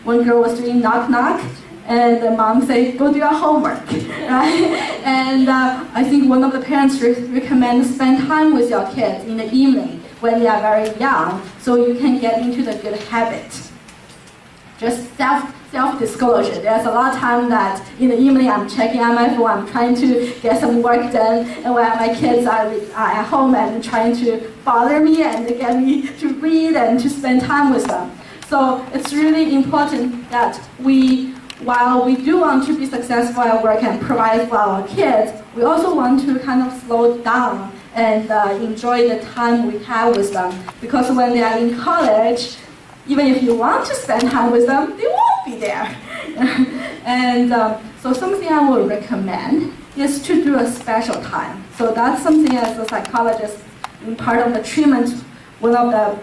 one girl was doing knock knock, and the mom said, go do your homework, right? And I think one of the parents recommend spend time with your kids in the evening when they are very young, so you can get into the good habit. Just self-disclosure. There's a lot of time that in the evening I'm checking on my phone, I'm trying to get some work done, and when my kids are at home and trying to bother me and get me to read and to spend time with them. So it's really important that while we do want to be successful at work and provide for our kids, we also want to kind of slow down and enjoy the time we have with them. Because when they are in college, even if you want to spend time with them, they won't be there. And so something I would recommend is to do a special time. So that's something as a psychologist, in part of the treatment, one of the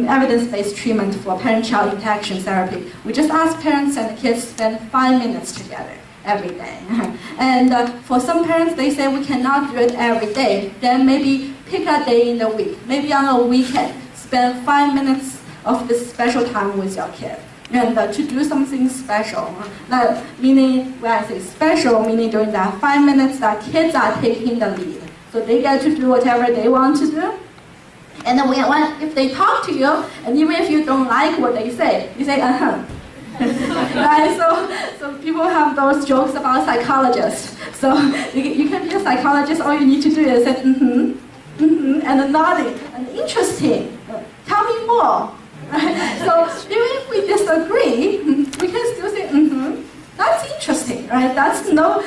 evidence-based treatment for parent-child interaction therapy. We just ask parents and kids to spend 5 minutes together every day. And for some parents, they say we cannot do it every day. Then maybe pick a day in the week. Maybe on a weekend, spend 5 minutes of this special time with your kid. And to do something special. Meaning, when I say special, meaning during that 5 minutes that kids are taking the lead. So they get to do whatever they want to do. And then if they talk to you, and even if you don't like what they say, you say, right? So people have those jokes about psychologists. So you can be a psychologist, all you need to do is say, and nodding, and interesting, tell me more. Right? So even if we disagree, we can still say, that's interesting, right? That's no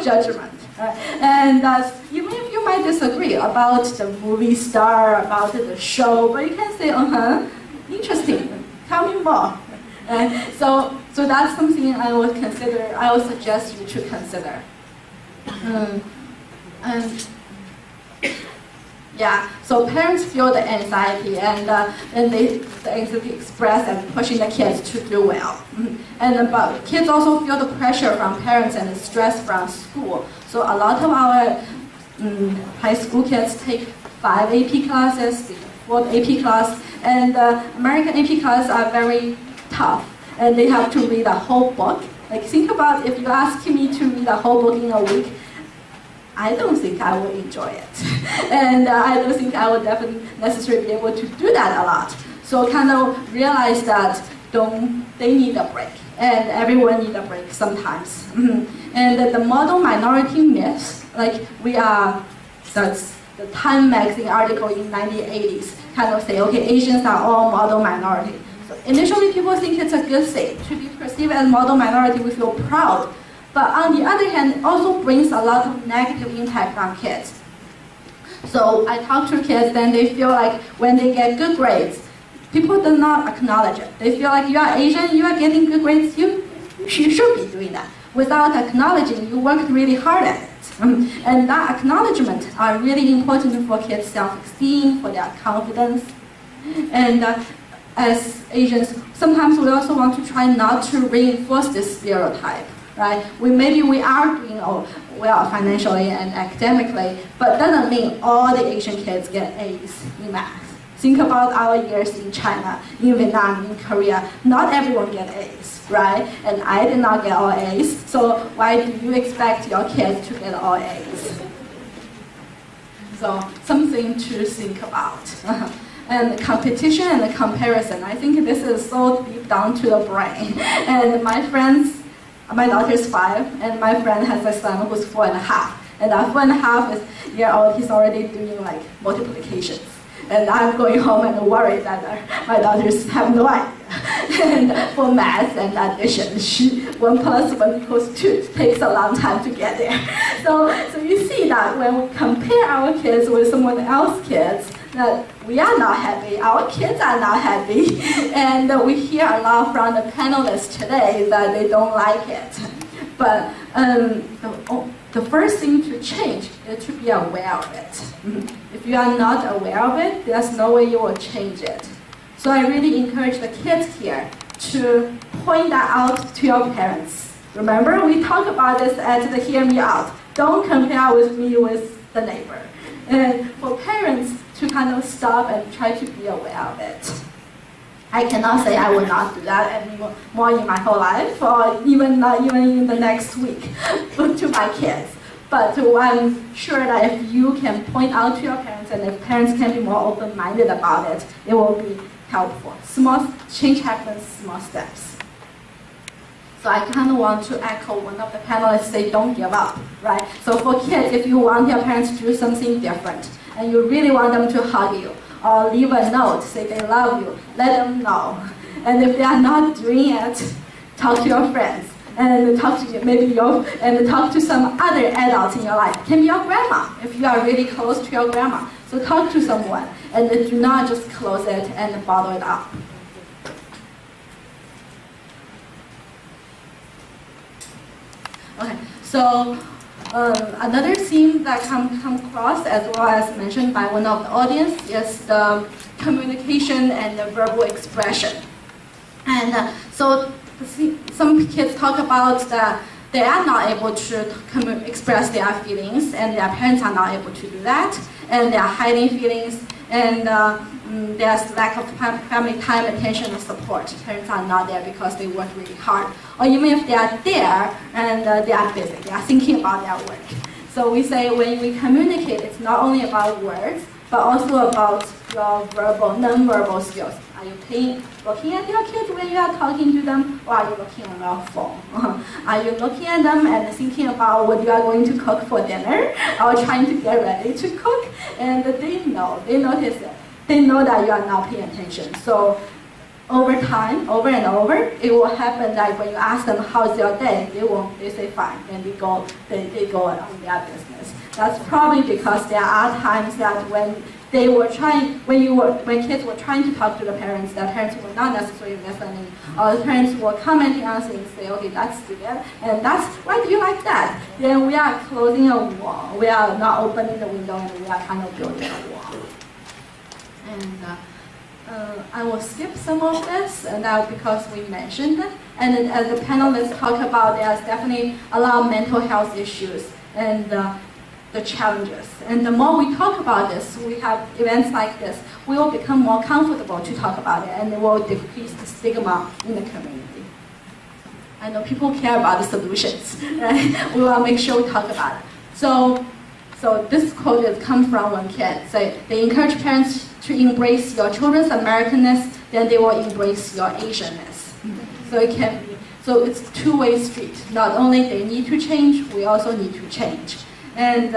judgment. Right? And even if you might disagree about the movie star, about the show, but you can say, interesting, tell me more. So that's something I would consider, I would suggest you to consider. Yeah, so parents feel the anxiety, and the anxiety expressed and pushing the kids to do well. But kids also feel the pressure from parents and the stress from school. So a lot of our high school kids take 5 AP classes, 4 AP class, and American AP classes are very tough, and they have to read a whole book. Like think about if you ask me to read a whole book in a week, I don't think I will enjoy it. And I don't think I would definitely necessarily be able to do that a lot. So kind of realize that they need a break. And everyone needs a break sometimes. And the model minority myth, like that's the Time magazine article in 1980s, kind of say, okay, Asians are all model minority. So initially people think it's a good thing. To be perceived as model minority, we feel proud. But on the other hand, it also brings a lot of negative impact on kids. So I talk to kids, then they feel like when they get good grades, people do not acknowledge it. They feel like you are Asian, you are getting good grades, you should be doing that. Without acknowledging, you worked really hard at it. And that acknowledgement are really important for kids' self-esteem, for their confidence. And as Asians, sometimes we also want to try not to reinforce this stereotype. Right? Maybe we are doing well financially and academically, but doesn't mean all the Asian kids get A's in math. Think about our years in China, in Vietnam, in Korea. Not everyone get A's, right? And I did not get all A's, so why do you expect your kids to get all A's? So something to think about. And competition and the comparison, I think this is so deep down to the brain. And my friends, My daughter is 5, and my friend has a son who's 4.5. And that 4.5-year-old, he's already doing like multiplications. And I'm going home and worried that my daughters have no idea. And for math and addition, 1 + 1 = 2 takes a long time to get there. So you see that when we compare our kids with someone else's kids, that we are not happy, our kids are not happy. And we hear a lot from the panelists today that they don't like it. But the first thing to change is to be aware of it. If you are not aware of it, there's no way you will change it. So I really encourage the kids here to point that out to your parents. Remember, we talked about this at the Hear Me Out. Don't compare with me with the neighbor. And for parents to kind of stop and try to be aware of it. I cannot say I will not do that anymore in my whole life, or even not even in the next week to my kids. But I'm sure that if you can point out to your parents, and if parents can be more open-minded about it, it will be helpful. Small change happens, small steps. So I kind of want to echo one of the panelists say, don't give up, right? So for kids, if you want your parents to do something different, and you really want them to hug you, or leave a note, say they love you, let them know. And if they are not doing it, talk to your friends, and talk to talk to some other adults in your life. It can be your grandma, if you are really close to your grandma. So talk to someone, and do not just close it and bottle it up. Okay, so another theme that come across, as well as mentioned by one of the audience, is the communication and the verbal expression. And so some kids talk about that they are not able to express their feelings, and their parents are not able to do that, and they are hiding feelings, and there's lack of family time, attention, and support. Parents are not there because they work really hard. Or even if they are there and they are busy, they are thinking about their work. So we say when we communicate, it's not only about words, but also about your verbal, non-verbal skills. Are you looking at your kids when you are talking to them, or are you looking on your phone? Are you looking at them and thinking about what you are going to cook for dinner, or trying to get ready to cook? And they notice it. They know that you are not paying attention. So over time, over and over, it will happen that when you ask them how's your day, they say fine, and they go on their business. That's probably because there are times that when kids were trying to talk to the parents, the parents were not necessarily listening, or the parents were commenting on things, say, okay, that's stupid, and why do you like that? Then we are closing a wall. We are not opening the window, and we are kind of building a wall. And I will skip some of this, and that because we mentioned it. And then as the panelists talk about, there's definitely a lot of mental health issues and the challenges. And the more we talk about this, we have events like this, we will become more comfortable to talk about it, and it will decrease the stigma in the community. I know people care about the solutions, right? We want to make sure we talk about it. So this quote comes from one kid. So they encourage parents to embrace your children's Americanness, then they will embrace your Asianness. So it's a two-way street. Not only they need to change, we also need to change. And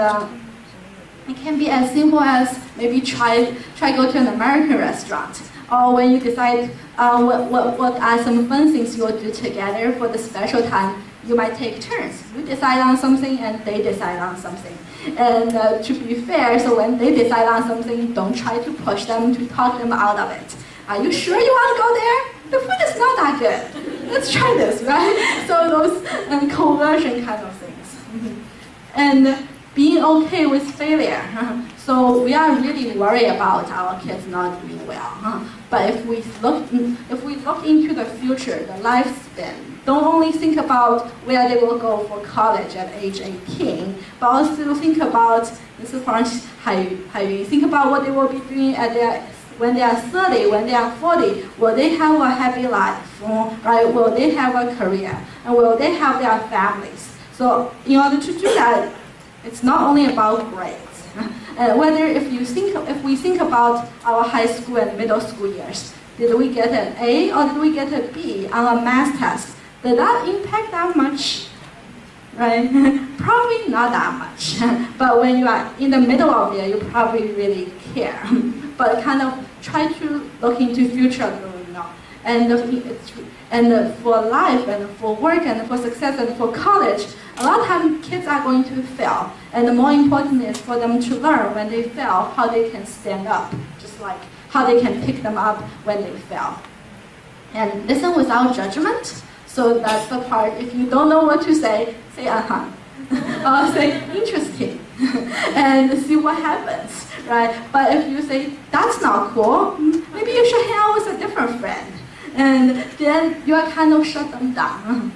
it can be as simple as maybe try go to an American restaurant, or when you decide what are some fun things you will do together for the special time, you might take turns. You decide on something and they decide on something. And to be fair, so when they decide on something, don't try to push them to talk them out of it. Are you sure you want to go there? The food is not that good. Let's try this, right? So those coercion kind of things. And being okay with failure. So we are really worried about our kids not doing well. But if we look into the future, the lifespan, don't only think about where they will go for college at age 18, but also think about, this is from Haiyun, think about what they will be doing when they are 30, when they are 40. Will they have a happy life, right? Will they have a career? And will they have their families? So in order to do that, it's not only about grades. If we think about our high school and middle school years, did we get an A or did we get a B on a math test? Did that impact that much? Right? Probably not that much. But when you are in the middle of it, you probably really care. But kind of try to look into future, you know. And for life and for work and for success and for college, a lot of times kids are going to fail. And the more important is for them to learn when they fail how they can stand up, just like how they can pick them up when they fail. And listen without judgment. So that's the part, if you don't know what to say uh-huh. Or say interesting and see what happens, right? But if you say that's not cool, maybe you should hang out with a different friend. And then you are kind of shut them down.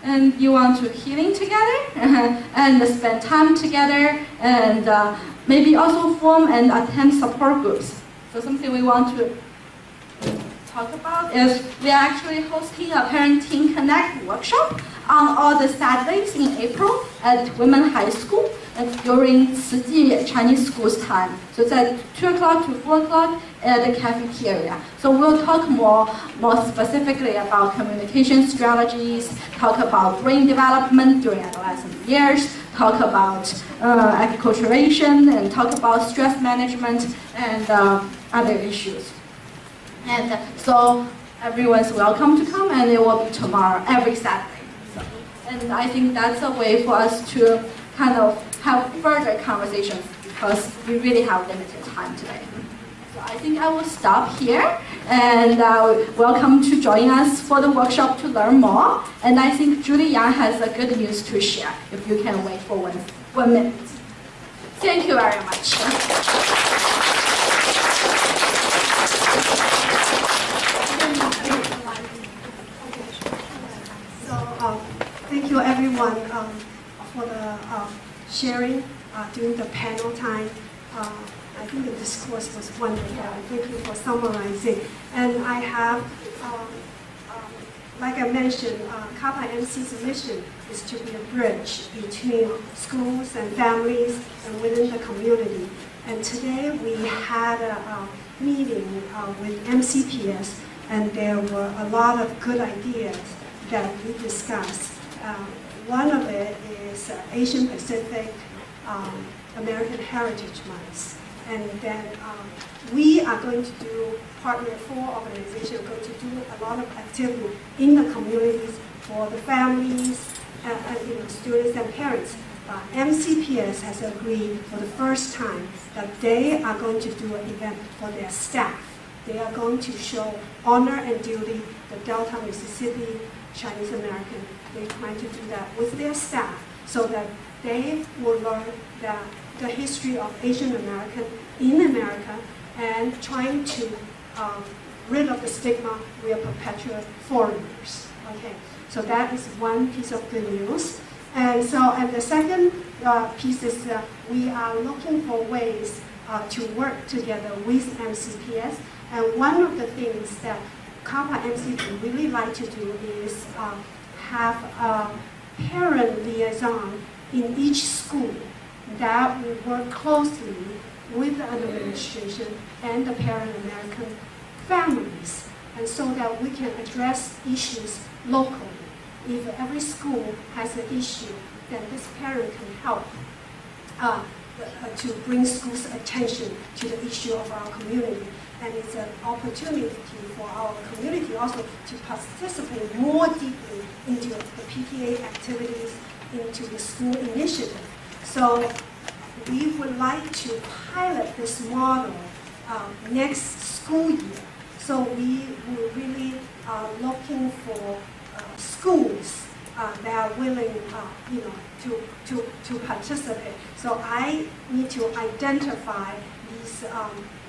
And you want to healing together and spend time together and maybe also form and attend support groups. So something we want to talk about is we are actually hosting a Parenting Connect workshop on all the Saturdays in April at Women High School during Ciji Chinese school's time. So it's at 2 o'clock to 4 o'clock at the cafeteria. So we'll talk more specifically about communication strategies, talk about brain development during adolescent years, talk about acculturation, and talk about stress management and other issues. And so everyone's welcome to come, and it will be tomorrow, every Saturday. So, and I think that's a way for us to kind of have further conversations because we really have limited time today. So I think I will stop here, and welcome to join us for the workshop to learn more. And I think Julie Yang has a good news to share, if you can wait for 1 minute. Thank you very much. Thank you everyone for the sharing during the panel time. I think the discourse was wonderful. Thank you for summarizing. And I have, like I mentioned, CAPA MC's mission is to be a bridge between schools and families and within the community. And today we had a meeting with MCPS, and there were a lot of good ideas that we discussed. One of it is Asian Pacific American Heritage Month. And then we are going to do, partner 4 organizations are going to do a lot of activity in the communities for the families, students and parents. MCPS has agreed for the first time that they are going to do an event for their staff. They are going to show honor and duty the Delta, Mississippi Chinese American. They plan to do that with their staff so that they will learn the history of Asian American in America and trying to rid of the stigma we are perpetual foreigners. Okay, so that is one piece of good news. And the second piece is we are looking for ways to work together with MCPS. And one of the things that CAPA MC would really like to do is have a parent liaison in each school that will work closely with the administration and the parent American families, and so that we can address issues locally. If every school has an issue, then this parent can help to bring schools' attention to the issue of our community. And it's an opportunity for our community also to participate more deeply into the PTA activities, into the school initiative. So we would like to pilot this model next school year. So we will really looking for schools that are willing, to participate. So I need to identify these.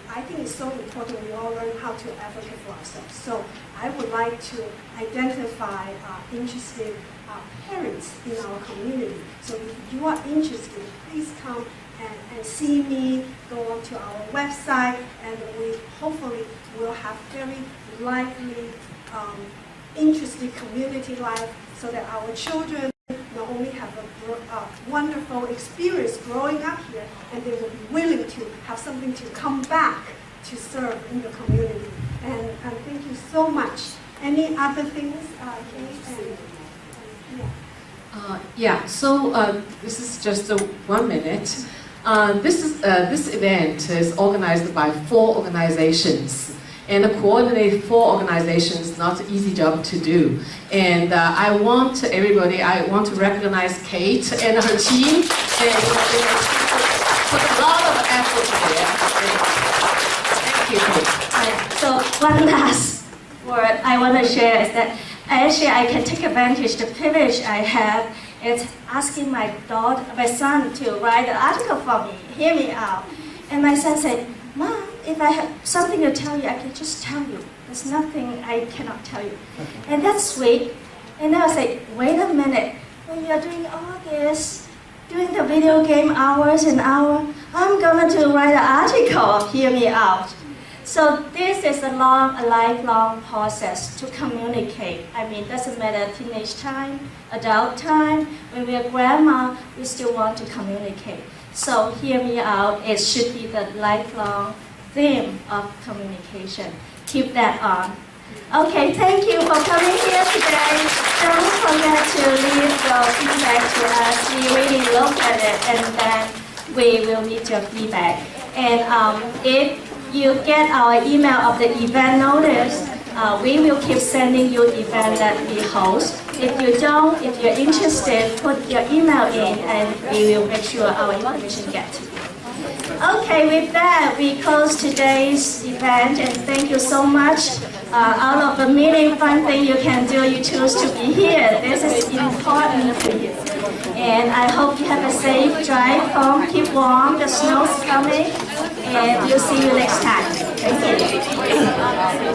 I think it's so important we all learn how to advocate for ourselves. So I would like to identify interested parents in our community. So if you are interested, please come and see me, go onto our website, and we hopefully will have very lively, interesting community life so that our children not only have a wonderful experience growing up here, and they will be willing to have something to come back to serve in the community. And thank you so much Any other things, Kate? So this is just 1 minute. This event is organized by 4 organizations. And to coordinate 4 organizations is not an easy job to do. And I want to recognize Kate and her team. And put a lot of effort there. Thank you, Kate. So one last word I want to share is that I can take advantage, the privilege I have is asking my son to write an article for me, hear me out. And my son said, Mom, if I have something to tell you, I can just tell you. There's nothing I cannot tell you. And that's sweet. And then I was like, wait a minute, when you're doing all this, doing the video game hours and hours, I'm going to write an article, hear me out. So this is a lifelong process to communicate. I mean, doesn't matter teenage time, adult time, when we're grandma, we still want to communicate. So hear me out, it should be the lifelong theme of communication. Keep that on. Okay, thank you for coming here today. Don't forget to leave your feedback to us. We really look at it and then we will need your feedback. And if you get our email of the event notice, we will keep sending you event that we host. If you don't, if you're interested, put your email in and we will make sure our information gets to you. Okay, with that, we close today's event and thank you so much. Out of a million fun things you can do, you choose to be here. This is important for you. And I hope you have a safe drive home. Keep warm, the snow's coming, and we'll see you next time. Thank you.